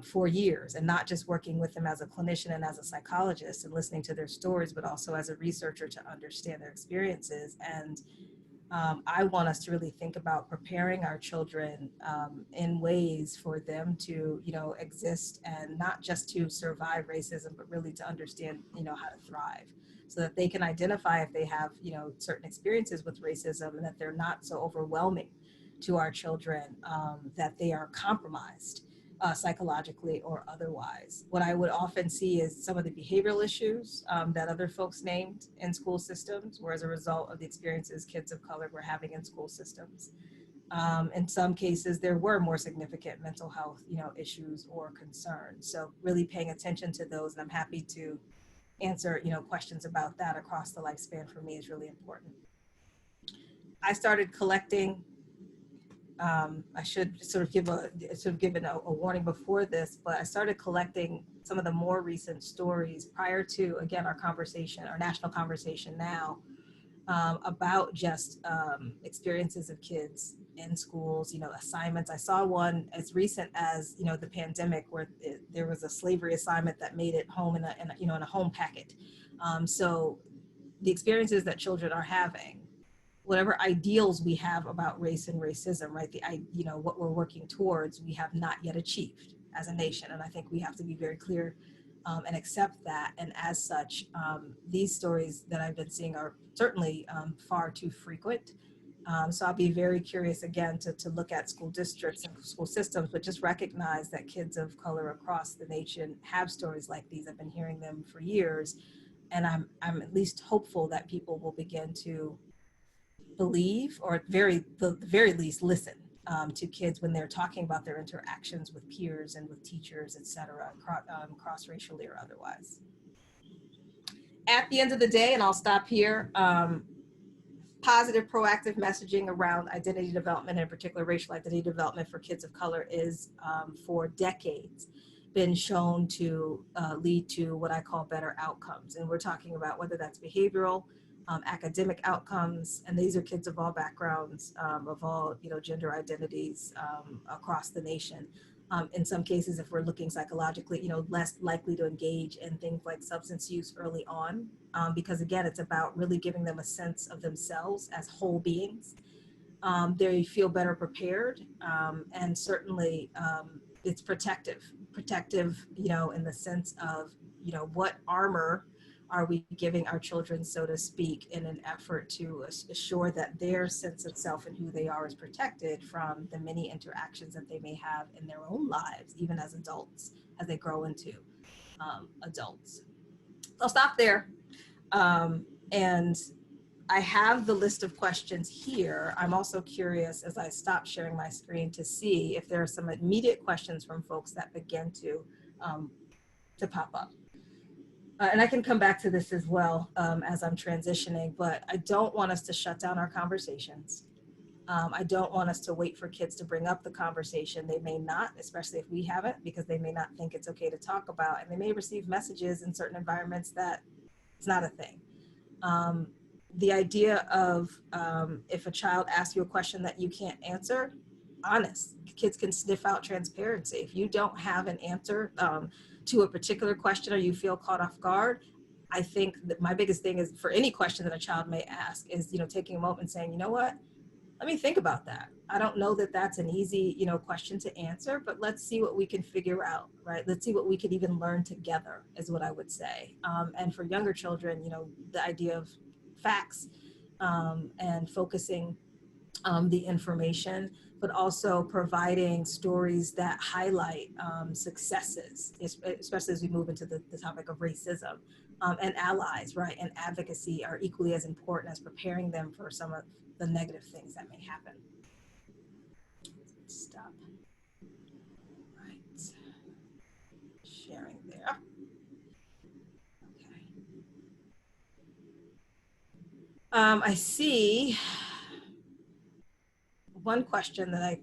for years, and not just working with them as a clinician and as a psychologist and listening to their stories, but also as a researcher to understand their experiences. And I want us to really think about preparing our children in ways for them to, exist, and not just to survive racism, but really to understand, how to thrive, so that they can identify if they have, certain experiences with racism, and that they're not so overwhelming to our children that they are compromised psychologically or otherwise. What I would often see is some of the behavioral issues that other folks named in school systems were as a result of the experiences kids of color were having in school systems. In some cases, there were more significant mental health, issues or concerns. So really paying attention to those, and I'm happy to answer, questions about that across the lifespan for me is really important. I started collecting. I should sort of give a warning before this, but I started collecting some of the more recent stories prior to, again, our national conversation now about just experiences of kids in schools, assignments. I saw one as recent as, the pandemic, where there was a slavery assignment that made it home in a home packet. So the experiences that children are having, whatever ideals we have about race and racism, right? What we're working towards, we have not yet achieved as a nation. And I think we have to be very clear and accept that. And as such, these stories that I've been seeing are certainly far too frequent. So I'll be very curious again to look at school districts and school systems, but just recognize that kids of color across the nation have stories like these. I've been hearing them for years, and I'm at least hopeful that people will begin to believe, or at the very least listen to kids when they're talking about their interactions with peers and with teachers, et cetera, cross-racially or otherwise. At the end of the day, and I'll stop here, positive, proactive messaging around identity development, and in particular racial identity development for kids of color, is for decades been shown to lead to what I call better outcomes. And we're talking about whether that's behavioral, academic outcomes, and these are kids of all backgrounds, of all gender identities across the nation. In some cases, if we're looking psychologically, less likely to engage in things like substance use early on, because again, it's about really giving them a sense of themselves as whole beings. They feel better prepared, and certainly it's protective, in the sense of, what armor are we giving our children, so to speak, in an effort to assure that their sense of self and who they are is protected from the many interactions that they may have in their own lives, even as adults, as they grow into adults. I'll stop there. And I have the list of questions here. I'm also curious, as I stop sharing my screen, to see if there are some immediate questions from folks that begin to pop up. And I can come back to this as well as I'm transitioning, but I don't want us to shut down our conversations. I don't want us to wait for kids to bring up the conversation. They may not, especially if we haven't, because they may not think it's okay to talk about, and they may receive messages in certain environments that it's not a thing. The idea of if a child asks you a question that you can't answer, honest, kids can sniff out transparency. If you don't have an answer to a particular question, or you feel caught off guard, I think that my biggest thing is, for any question that a child may ask, is taking a moment and saying, you know what, let me think about that. I don't know that that's an easy question to answer, but let's see what we can figure out, right? Let's see what we can even learn together, is what I would say. And for younger children, the idea of facts and focusing the information, but also providing stories that highlight successes, especially as we move into the topic of racism, and allies, right? And advocacy are equally as important as preparing them for some of the negative things that may happen. Stop. Right. Sharing there. Okay. I see one question that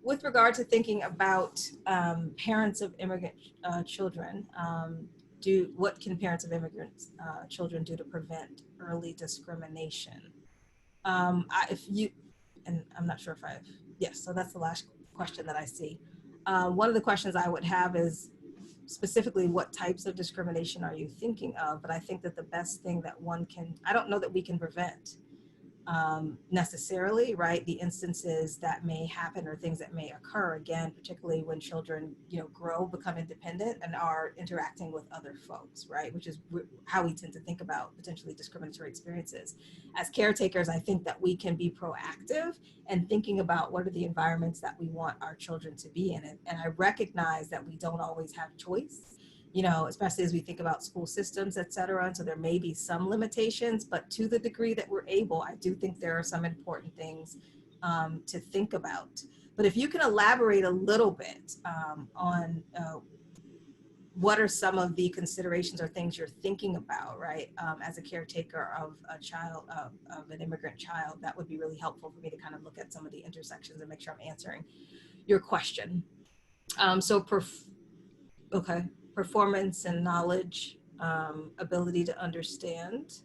with regard to thinking about parents of immigrant children, what can parents of immigrant children do to prevent early discrimination? And I'm not sure if yes, so that's the last question that I see. One of the questions I would have is specifically, what types of discrimination are you thinking of? But I think that the best thing that I don't know that we can prevent necessarily, right, the instances that may happen or things that may occur, again, particularly when children grow, become independent, and are interacting with other folks, right, which is how we tend to think about potentially discriminatory experiences. As caretakers, I think that we can be proactive and thinking about what are the environments that we want our children to be in, and I recognize that we don't always have choice, especially as we think about school systems, et cetera. And so there may be some limitations, but to the degree that we're able, I do think there are some important things to think about. But if you can elaborate a little bit on what are some of the considerations or things you're thinking about, right, as a caretaker of a child, of an immigrant child, that would be really helpful for me to kind of look at some of the intersections and make sure I'm answering your question. Okay. Performance and knowledge, ability to understand.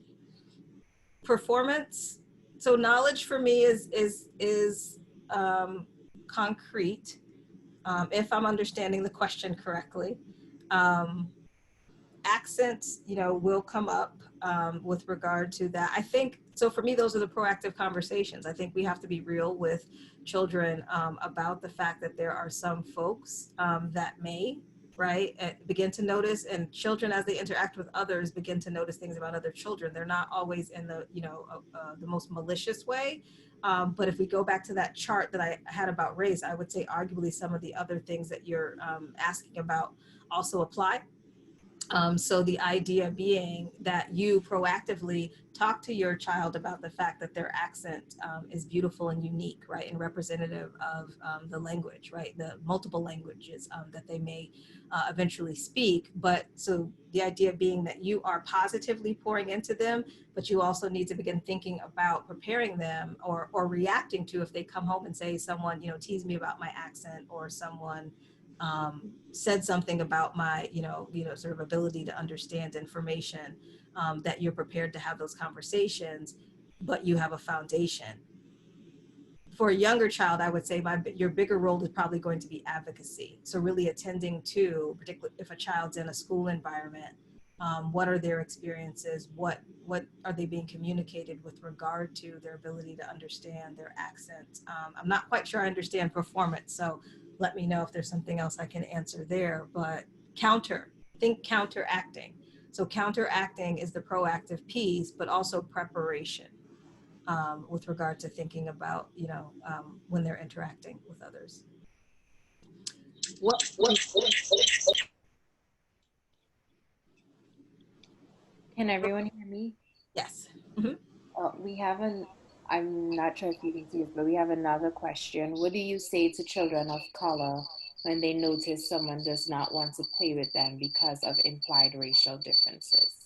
Performance. So knowledge for me is concrete, if I'm understanding the question correctly. Accents, will come up with regard to that. I think, so for me, those are the proactive conversations. I think we have to be real with children about the fact that there are some folks that may, right? And begin to notice, and children, as they interact with others, begin to notice things about other children. They're not always in the, the most malicious way. But if we go back to that chart that I had about race, I would say arguably some of the other things that you're asking about also apply. So the idea being that you proactively talk to your child about the fact that their accent is beautiful and unique, right, and representative of the language, right, the multiple languages that they may eventually speak. But so the idea being that you are positively pouring into them, but you also need to begin thinking about preparing them or reacting to if they come home and say someone, teased me about my accent, or someone said something about my, sort of ability to understand information, that you're prepared to have those conversations, but you have a foundation. For a younger child, I would say your bigger role is probably going to be advocacy. So really attending to, particularly if a child's in a school environment, what are their experiences? What are they being communicated with regard to their ability to understand their accent? I'm not quite sure I understand performance, so let me know if there's something else I can answer there. But think counteracting. So counteracting is the proactive piece, but also preparation with regard to thinking about, when they're interacting with others. Can everyone hear me? Yes. Mm-hmm. We have I'm not sure if you can see this, but we have another question. What do you say to children of color when they notice someone does not want to play with them because of implied racial differences?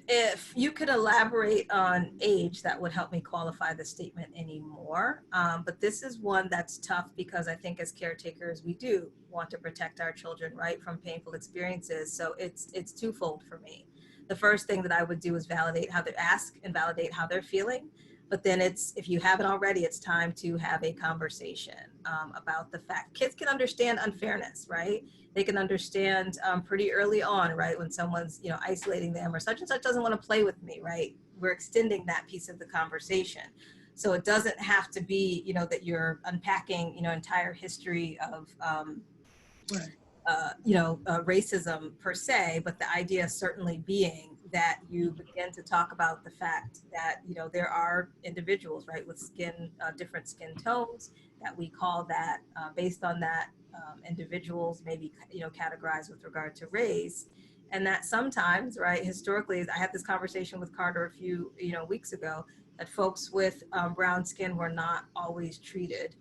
If you could elaborate on age, that would help me qualify the statement anymore. But this is one that's tough because I think as caretakers, we do want to protect our children, right, from painful experiences. So it's twofold for me. The first thing that I would do is ask and validate how they're feeling. But then if you haven't already, it's time to have a conversation about the fact kids can understand unfairness, right? They can understand pretty early on, right, when someone's, isolating them or such and such doesn't want to play with me, right? We're extending that piece of the conversation. So it doesn't have to be, that you're unpacking, entire history of, racism per se, but the idea certainly being that you begin to talk about the fact that, there are individuals, right, with different skin tones, that we call that based on that individuals maybe, categorized with regard to race. And that sometimes, right, historically, I had this conversation with Carter a few, weeks ago, that folks with brown skin were not always treated,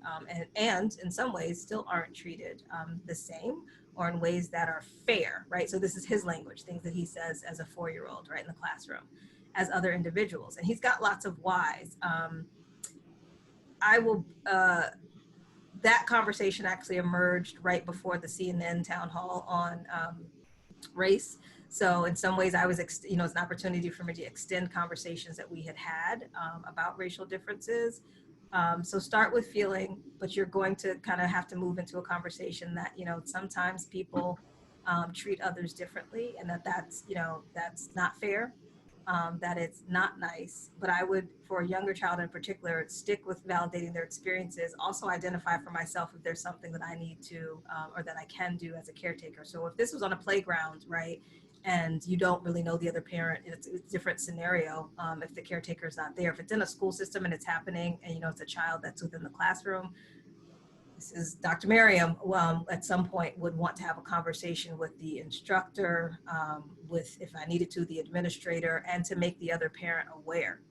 and in some ways still aren't treated the same, or in ways that are fair, right? So this is his language, things that he says as a 4-year-old, right, in the classroom, as other individuals. And he's got lots of whys. That conversation actually emerged right before the CNN town hall on race. So in some ways I was, it's an opportunity for me to extend conversations that we had about racial differences. So start with feeling, but you're going to kind of have to move into a conversation that, sometimes people treat others differently, and that's not fair, that it's not nice. But I would, for a younger child in particular, stick with validating their experiences, also identify for myself if there's something that I need to, or that I can do as a caretaker. So if this was on a playground, right, and you don't really know the other parent, it's a different scenario if the caretaker is not there. If it's in a school system and it's happening, and it's a child that's within the classroom, this is Dr. Maryam, at some point would want to have a conversation with the instructor, with, if I needed to, the administrator, and to make the other parent aware.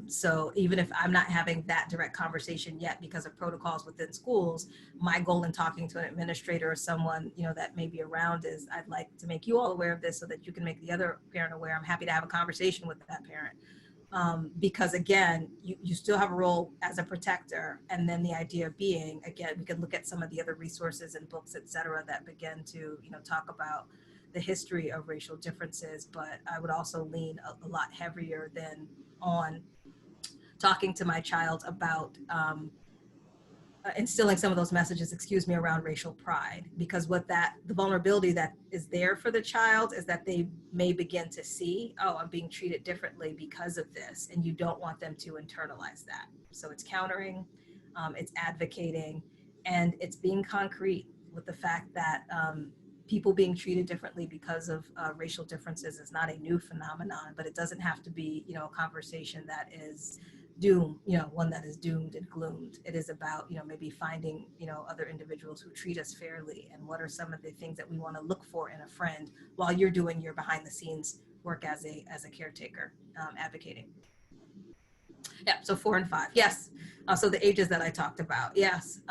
So even if I'm not having that direct conversation yet because of protocols within schools, my goal in talking to an administrator or someone, that may be around is, I'd like to make you all aware of this so that you can make the other parent aware. I'm happy to have a conversation with that parent. Because again, you still have a role as a protector. And then the idea being, again, we can look at some of the other resources and books, et cetera, that begin to, talk about the history of racial differences. But I would also lean a lot heavier than on talking to my child about instilling some of those messages, around racial pride, because the vulnerability that is there for the child is that they may begin to see, oh, I'm being treated differently because of this, and you don't want them to internalize that. So it's countering, it's advocating, And it's being concrete with the fact that people being treated differently because of racial differences is not a new phenomenon, but it doesn't have to be, a conversation that is doomed, one that is doomed and gloomed. It is about, maybe finding, other individuals who treat us fairly, and what are some of the things that we want to look for in a friend while you're doing your behind the scenes work as a caretaker, advocating. Yeah, so 4 and 5. Yes. So the ages that I talked about. Yes.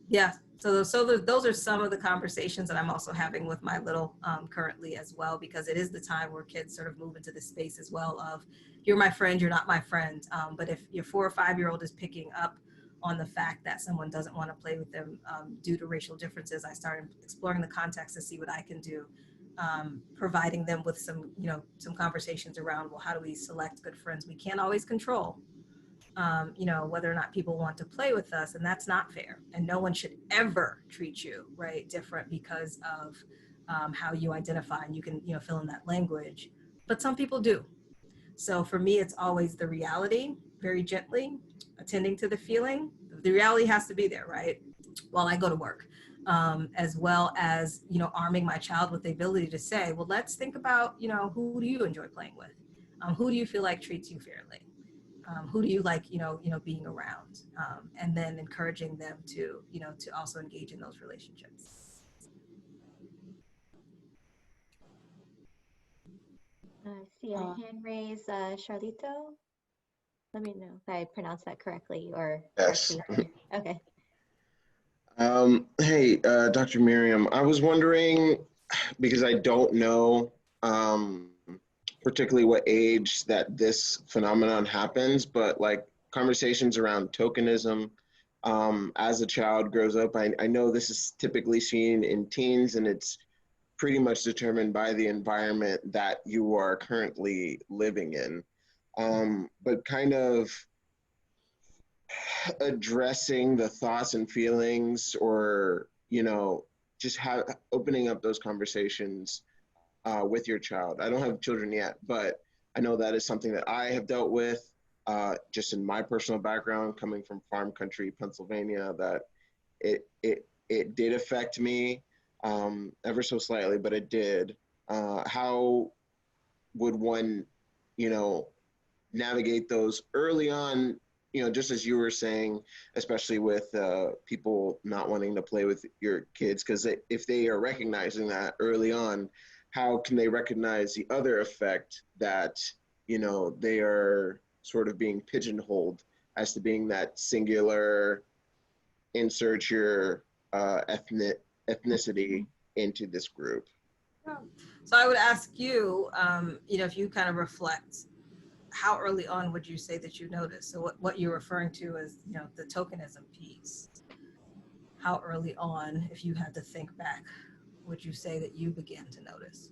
Yes. So those are some of the conversations that I'm also having with my little currently as well, because it is the time where kids sort of move into this space as well of, you're my friend, you're not my friend. But if your 4 or 5-year-old is picking up on the fact that someone doesn't want to play with them due to racial differences, I started exploring the context to see what I can do. Providing them with some conversations around, well, how do we select good friends? We can't always control whether or not people want to play with us, and that's not fair. And no one should ever treat you different because of how you identify, and you can fill in that language. But some people do. So for me, it's always the reality, very gently attending to the feeling. The reality has to be there, right? While I go to work, as well as arming my child with the ability to say, well, let's think about who do you enjoy playing with, who do you feel like treats you fairly. Who do you like, being around, and then encouraging them to also engage in those relationships. I see a hand raise, Charlito. Let me know if I pronounced that correctly or Yes. Okay. Hey, Dr. Miriam, I was wondering, because I don't know particularly what age that this phenomenon happens, but like conversations around tokenism as a child grows up, I know this is typically seen in teens, and it's pretty much determined by the environment that you are currently living in. But kind of addressing the thoughts and feelings, or just opening up those conversations with your child. I don't have children yet, but I know that is something that I have dealt with just in my personal background, coming from farm country Pennsylvania, that it did affect me ever so slightly, but it did. How would one navigate those early on, just as you were saying, especially with people not wanting to play with your kids, because if they are recognizing that early on, how can they recognize the other effect that, they are sort of being pigeonholed as to being that singular, insert your ethnicity into this group? Yeah. So I would ask you, if you kind of reflect, how early on would you say that you noticed? So what you're referring to is, the tokenism piece. How early on, if you had to think back, would you say that you began to notice?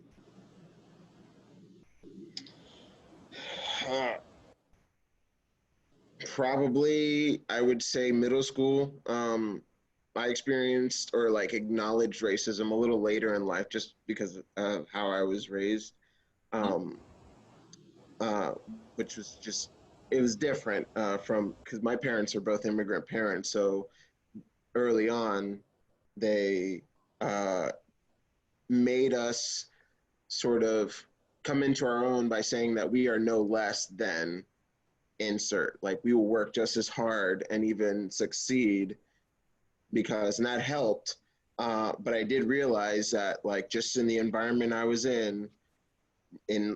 Probably, I would say middle school. I experienced or like acknowledged racism a little later in life, just because of how I was raised, um, uh, which was just, it was different from, because my parents are both immigrant parents. So early on, they uh, made us sort of come into our own by saying that we are no less than insert. Like, we will work just as hard and even succeed, because, and that helped. But I did realize that, like, just in the environment I was in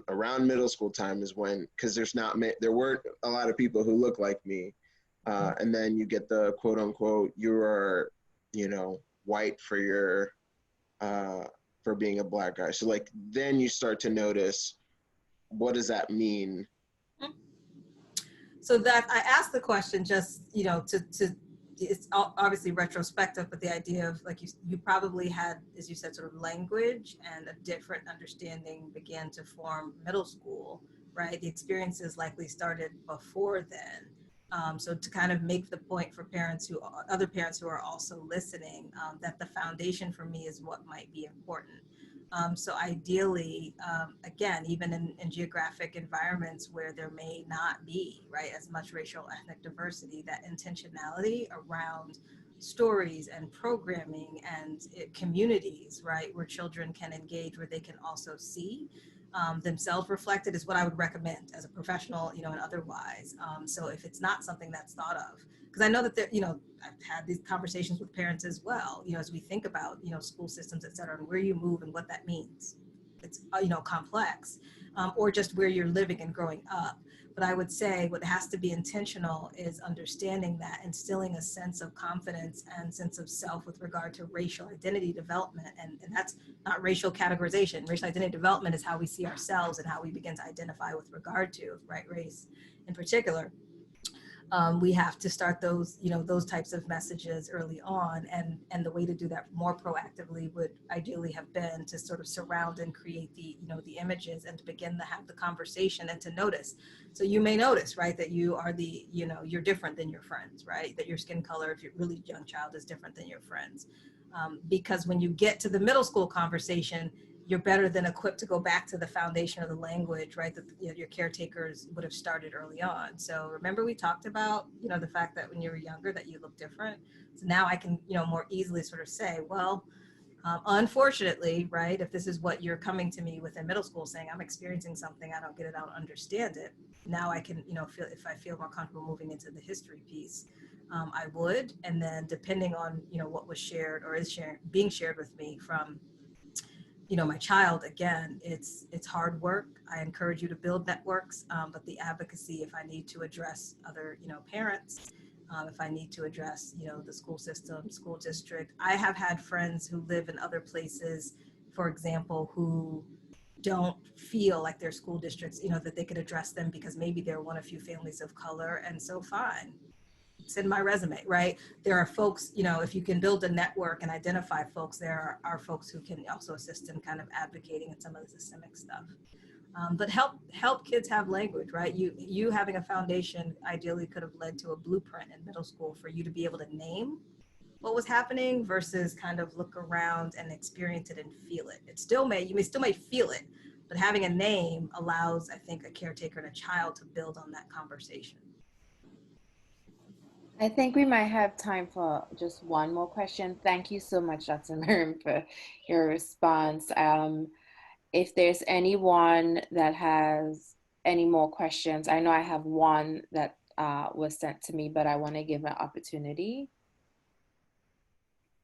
around middle school time is when, because there weren't a lot of people who look like me. And then you get the quote unquote, you are, white for your, for being a Black guy. So like, then you start to notice, what does that mean? So that I asked the question just, to it's obviously retrospective, but the idea of, like, you probably had, as you said, sort of language and a different understanding began to form middle school, right? The experiences likely started before then. So to kind of make the point for other parents who are also listening, that the foundation for me is what might be important. So ideally, again, even in geographic environments where there may not be, right, as much racial ethnic diversity, that intentionality around stories and programming and communities, right, where children can engage, where they can also see themselves reflected, is what I would recommend as a professional, and otherwise. So if it's not something that's thought of, because I know that there, I've had these conversations with parents as well, as we think about, school systems, et cetera, and where you move and what that means. It's, complex, or just where you're living and growing up. But I would say what has to be intentional is understanding that, instilling a sense of confidence and sense of self with regard to racial identity development. And that's not racial categorization. Racial identity development is how we see ourselves and how we begin to identify with regard to, right, race in particular. We have to start those, those types of messages early on. And the way to do that more proactively would ideally have been to sort of surround and create the, the images, and to begin to have the conversation and to notice. So you may notice, right, that you are the, you're different than your friends, right? That your skin color, if you're a really young child, is different than your friends. Because when you get to the middle school conversation, you're better than equipped to go back to the foundation of the language, right, that your caretakers would have started early on. So remember we talked about, the fact that when you were younger that you look different. So now I can, more easily sort of say, well, unfortunately, right, if this is what you're coming to me with in middle school saying, I'm experiencing something, I don't get it, I don't understand it. Now I can, feel, if I feel more comfortable moving into the history piece, I would. And then depending on, what was shared or is being shared with me from, my child, again, it's hard work. I encourage you to build networks, but the advocacy, if I need to address other, parents, if I need to address, the school system, school district. I have had friends who live in other places, for example, who don't feel like their school districts, that they could address them because maybe they're one of few families of color, and so fine. Send my resume, right? There are folks, if you can build a network and identify folks, there are folks who can also assist in kind of advocating in some of the systemic stuff. But help kids have language, right? You having a foundation ideally could have led to a blueprint in middle school for you to be able to name what was happening versus kind of look around and experience it and feel it. You still may feel it, but having a name allows, I think, a caretaker and a child to build on that conversation. I think we might have time for just one more question. Thank you so much, Dr. Maryam, for your response. If there's anyone that has any more questions, I know I have one that was sent to me, but I want to give an opportunity.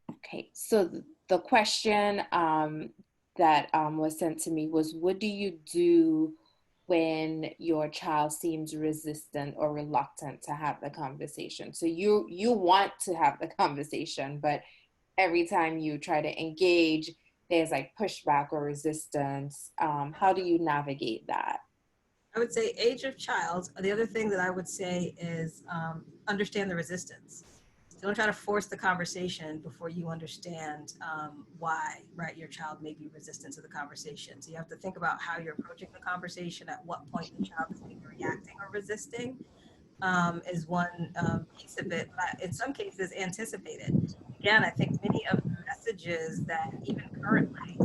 Okay, so the question that was sent to me was, what do you do when your child seems resistant or reluctant to have the conversation? So you want to have the conversation, but every time you try to engage, there's like pushback or resistance. How do you navigate that? I would say age of child. The other thing that I would say is understand the resistance. Don't try to force the conversation before you understand why, right, your child may be resistant to the conversation. So you have to think about how you're approaching the conversation, at what point the child is maybe reacting or resisting, is one piece of it. But in some cases, anticipate it. Again, I think many of the messages that even currently,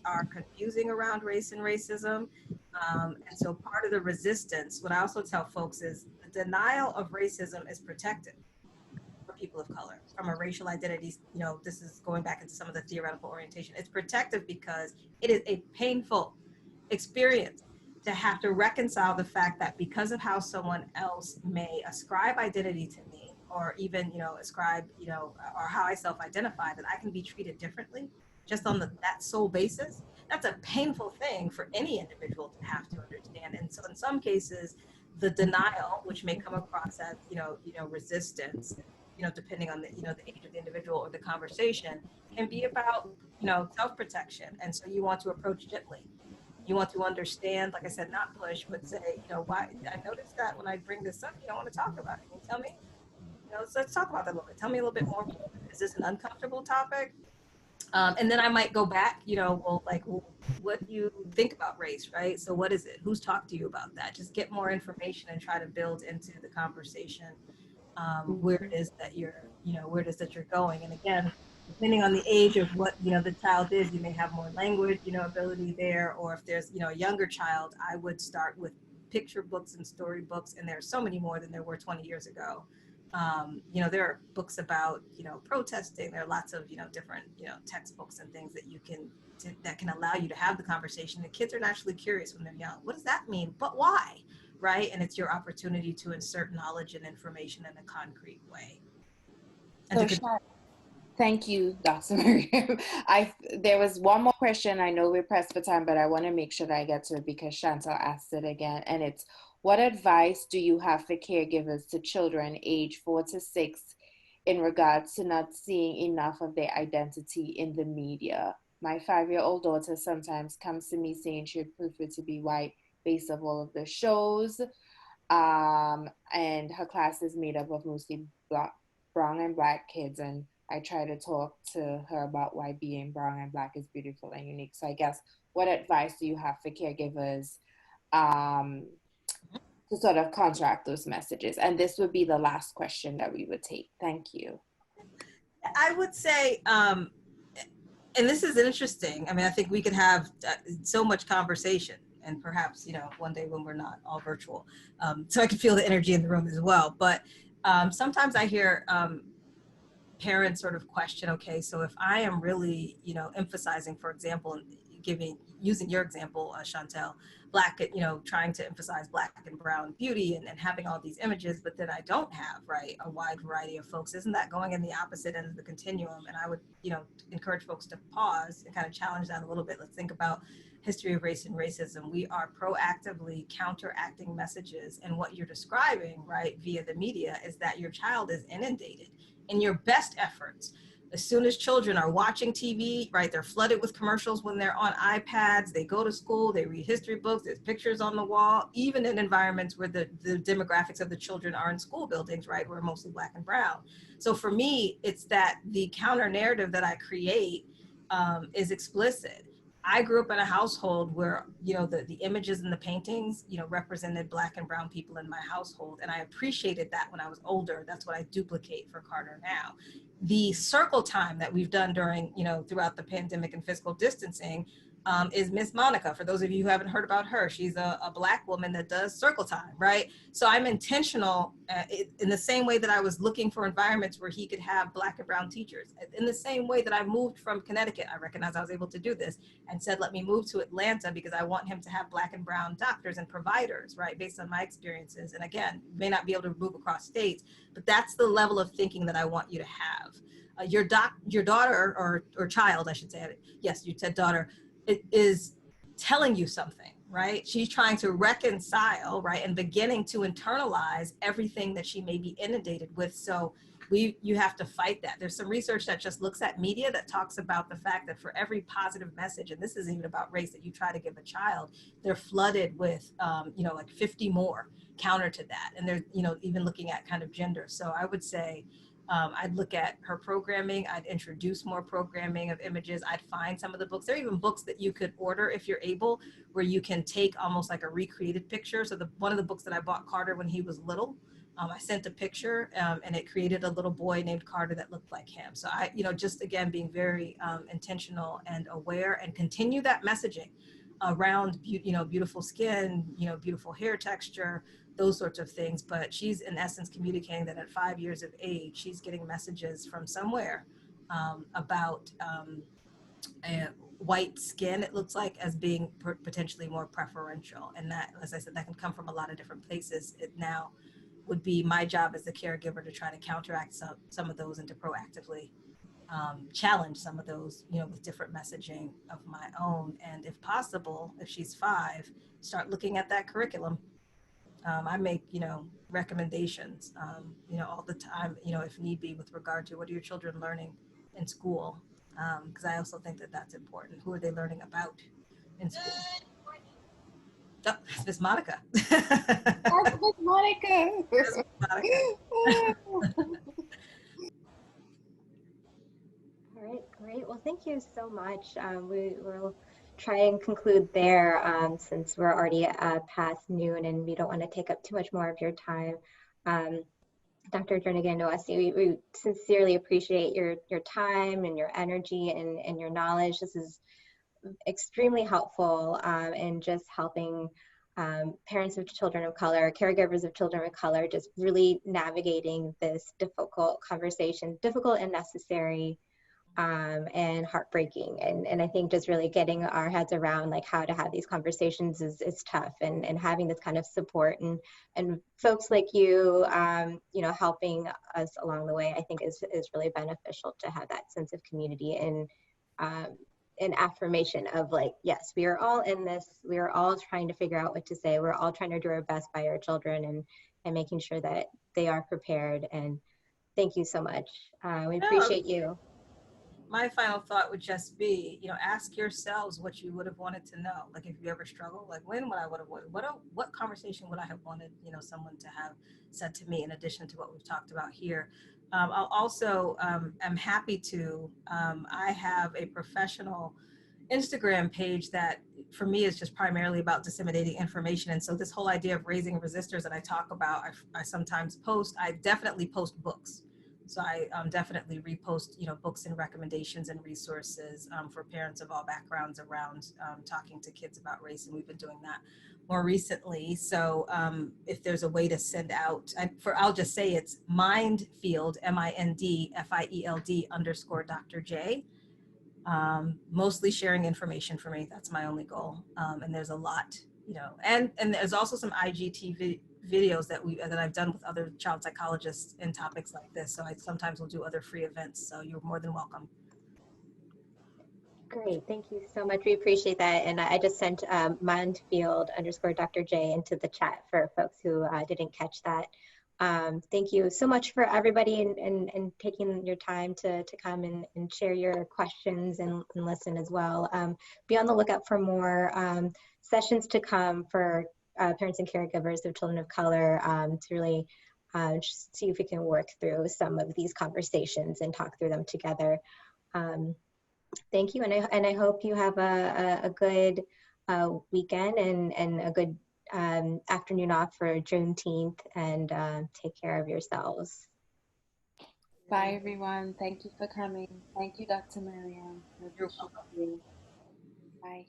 are confusing around race and racism. And so part of the resistance, what I also tell folks is the denial of racism is protective for people of color from a racial identity. This is going back into some of the theoretical orientation. It's protective because it is a painful experience to have to reconcile the fact that because of how someone else may ascribe identity to me, or even, ascribe, or how I self-identify, that I can be treated differently just on that sole basis. That's a painful thing for any individual to have to understand. And so in some cases, the denial, which may come across as, resistance, depending on the, the age of the individual or the conversation, can be about, self-protection. And so you want to approach gently. You want to understand, like I said, not push, but say, why I noticed that when I bring this up, you don't want to talk about it. Can you tell me? Let's talk about that a little bit. Tell me a little bit more. Is this an uncomfortable topic? And then I might go back, what do you think about race, right? So what is it? Who's talked to you about that? Just get more information and try to build into the conversation where it is that you're going. And again, depending on the age of what, the child is, you may have more language, ability there, or if there's, a younger child, I would start with picture books and story books, and there's so many more than there were 20 years ago. You know, there are books about, you know, protesting. There are lots of, you know, different, you know, textbooks and things that you can, that can allow you to have the conversation. The kids are naturally curious when they're young. What does that mean? But why? Right? And it's your opportunity to insert knowledge and information in a concrete way. And So, thank you, Dr. Maryam. There was one more question. I know we're pressed for time, but I want to make sure that I get to it because Chantal asked it again. And it's, what advice do you have for caregivers to children age 4 to 6 in regards to not seeing enough of their identity in the media? My 5-year-old daughter sometimes comes to me saying she'd prefer to be white based on all of the shows. And her class is made up of mostly brown and black kids, and I try to talk to her about why being brown and black is beautiful and unique. So I guess, what advice do you have for caregivers to sort of counteract those messages? And this would be the last question that we would take. Thank you. I would say, and this is interesting. I mean, I think we could have so much conversation, and perhaps, you know, one day when we're not all virtual, so I can feel the energy in the room as well. But sometimes I hear parents sort of question, okay, so if I am really, you know, emphasizing, for example, using your example, Chantal, black, you know, trying to emphasize black and brown beauty and having all these images, but then I don't have, right, a wide variety of folks, isn't that going in the opposite end of the continuum? And I would, you know, encourage folks to pause and kind of challenge that a little bit. Let's think about history of race and racism. We are proactively counteracting messages, and what you're describing, right, via the media is that your child is inundated in your best efforts. As soon as children are watching TV, right, they're flooded with commercials when they're on iPads, they go to school, they read history books, there's pictures on the wall, even in environments where the demographics of the children are in school buildings, right, where mostly black and brown. So for me, it's that the counter narrative that I create is explicit. I grew up in a household where, you know, the images and the paintings, you know, represented black and brown people in my household. And I appreciated that when I was older. That's what I duplicate for Carter now. The circle time that we've done during, you know, throughout the pandemic and physical distancing is Miss Monica. For those of you who haven't heard about her, she's a black woman that does circle time, right? So I'm intentional in the same way that I was looking for environments where he could have black and brown teachers. In the same way that I moved from Connecticut, I recognized I was able to do this, and said, let me move to Atlanta because I want him to have black and brown doctors and providers, right, based on my experiences. And again, may not be able to move across states, but that's the level of thinking that I want you to have. Your daughter or child, I should say, yes, you said daughter, it is telling you something, right? She's trying to reconcile, right, and beginning to internalize everything that she may be inundated with. So you have to fight that. There's some research that just looks at media that talks about the fact that for every positive message, and this isn't even about race, that you try to give a child, they're flooded with, you know, like 50 more counter to that. And they're, you know, even looking at kind of gender. So I would say, I'd look at her programming. I'd introduce more programming of images. I'd find some of the books. There are even books that you could order if you're able, where you can take almost like a recreated picture. So one of the books that I bought Carter when he was little, I sent a picture and it created a little boy named Carter that looked like him. So I, you know, just again, being very intentional and aware, and continue that messaging around, you know, beautiful skin, you know, beautiful hair texture, those sorts of things. But she's in essence communicating that at 5 years of age, she's getting messages from somewhere about white skin, it looks like, as being potentially more preferential. And that, as I said, that can come from a lot of different places. It now would be my job as the caregiver to try to counteract some of those and to proactively challenge some of those, you know, with different messaging of my own. And if possible, if she's 5, start looking at that curriculum. I make, you know, recommendations, you know, all the time, you know, if need be, with regard to what are your children learning in school? Because I also think that that's important. Who are they learning about in school? Oh, it's Miss Monica. That's Miss Monica. Miss Monica. All right, great. Well, thank you so much. We will try and conclude there since we're already past noon and we don't want to take up too much more of your time. Dr. Jernigan-Noesi, we sincerely appreciate your time and your energy and your knowledge. This is extremely helpful in just helping parents of children of color, caregivers of children of color, just really navigating this difficult conversation, difficult and necessary, and heartbreaking. And I think just really getting our heads around like how to have these conversations is tough, and having this kind of support and folks like you, you know, helping us along the way, I think is really beneficial to have that sense of community and an affirmation of like, yes, we are all in this, we are all trying to figure out what to say, we're all trying to do our best by our children and making sure that they are prepared. And thank you so much. We appreciate you. My final thought would just be, you know, ask yourselves what you would have wanted to know. Like if you ever struggle, like when would I would have wanted, what conversation would I have wanted, you know, someone to have said to me in addition to what we've talked about here. I'll also am happy to, I have a professional Instagram page that for me is just primarily about disseminating information. And so this whole idea of raising resistors that I talk about, I sometimes post, I definitely post books. So I definitely repost, you know, books and recommendations and resources for parents of all backgrounds around talking to kids about race. And we've been doing that more recently. So if there's a way to send out, I'll just say it's Mindfield, MINDFIELD _ Dr. J. Mostly sharing information for me. That's my only goal. And there's a lot, you know, and there's also some IGTV videos that I've done with other child psychologists in topics like this. So I sometimes will do other free events. So you're more than welcome. Great, thank you so much. We appreciate that. And I just sent Mindfield _ Dr. J into the chat for folks who didn't catch that. Thank you so much for everybody and taking your time to come and share your questions and listen as well. Be on the lookout for more sessions to come for parents and caregivers of children of color to really just see if we can work through some of these conversations and talk through them together. Thank you, and I hope you have a good weekend and a good afternoon off for Juneteenth, and take care of yourselves. Bye, everyone. Thank you for coming. Thank you, Dr. Maryam. I appreciate you. Bye.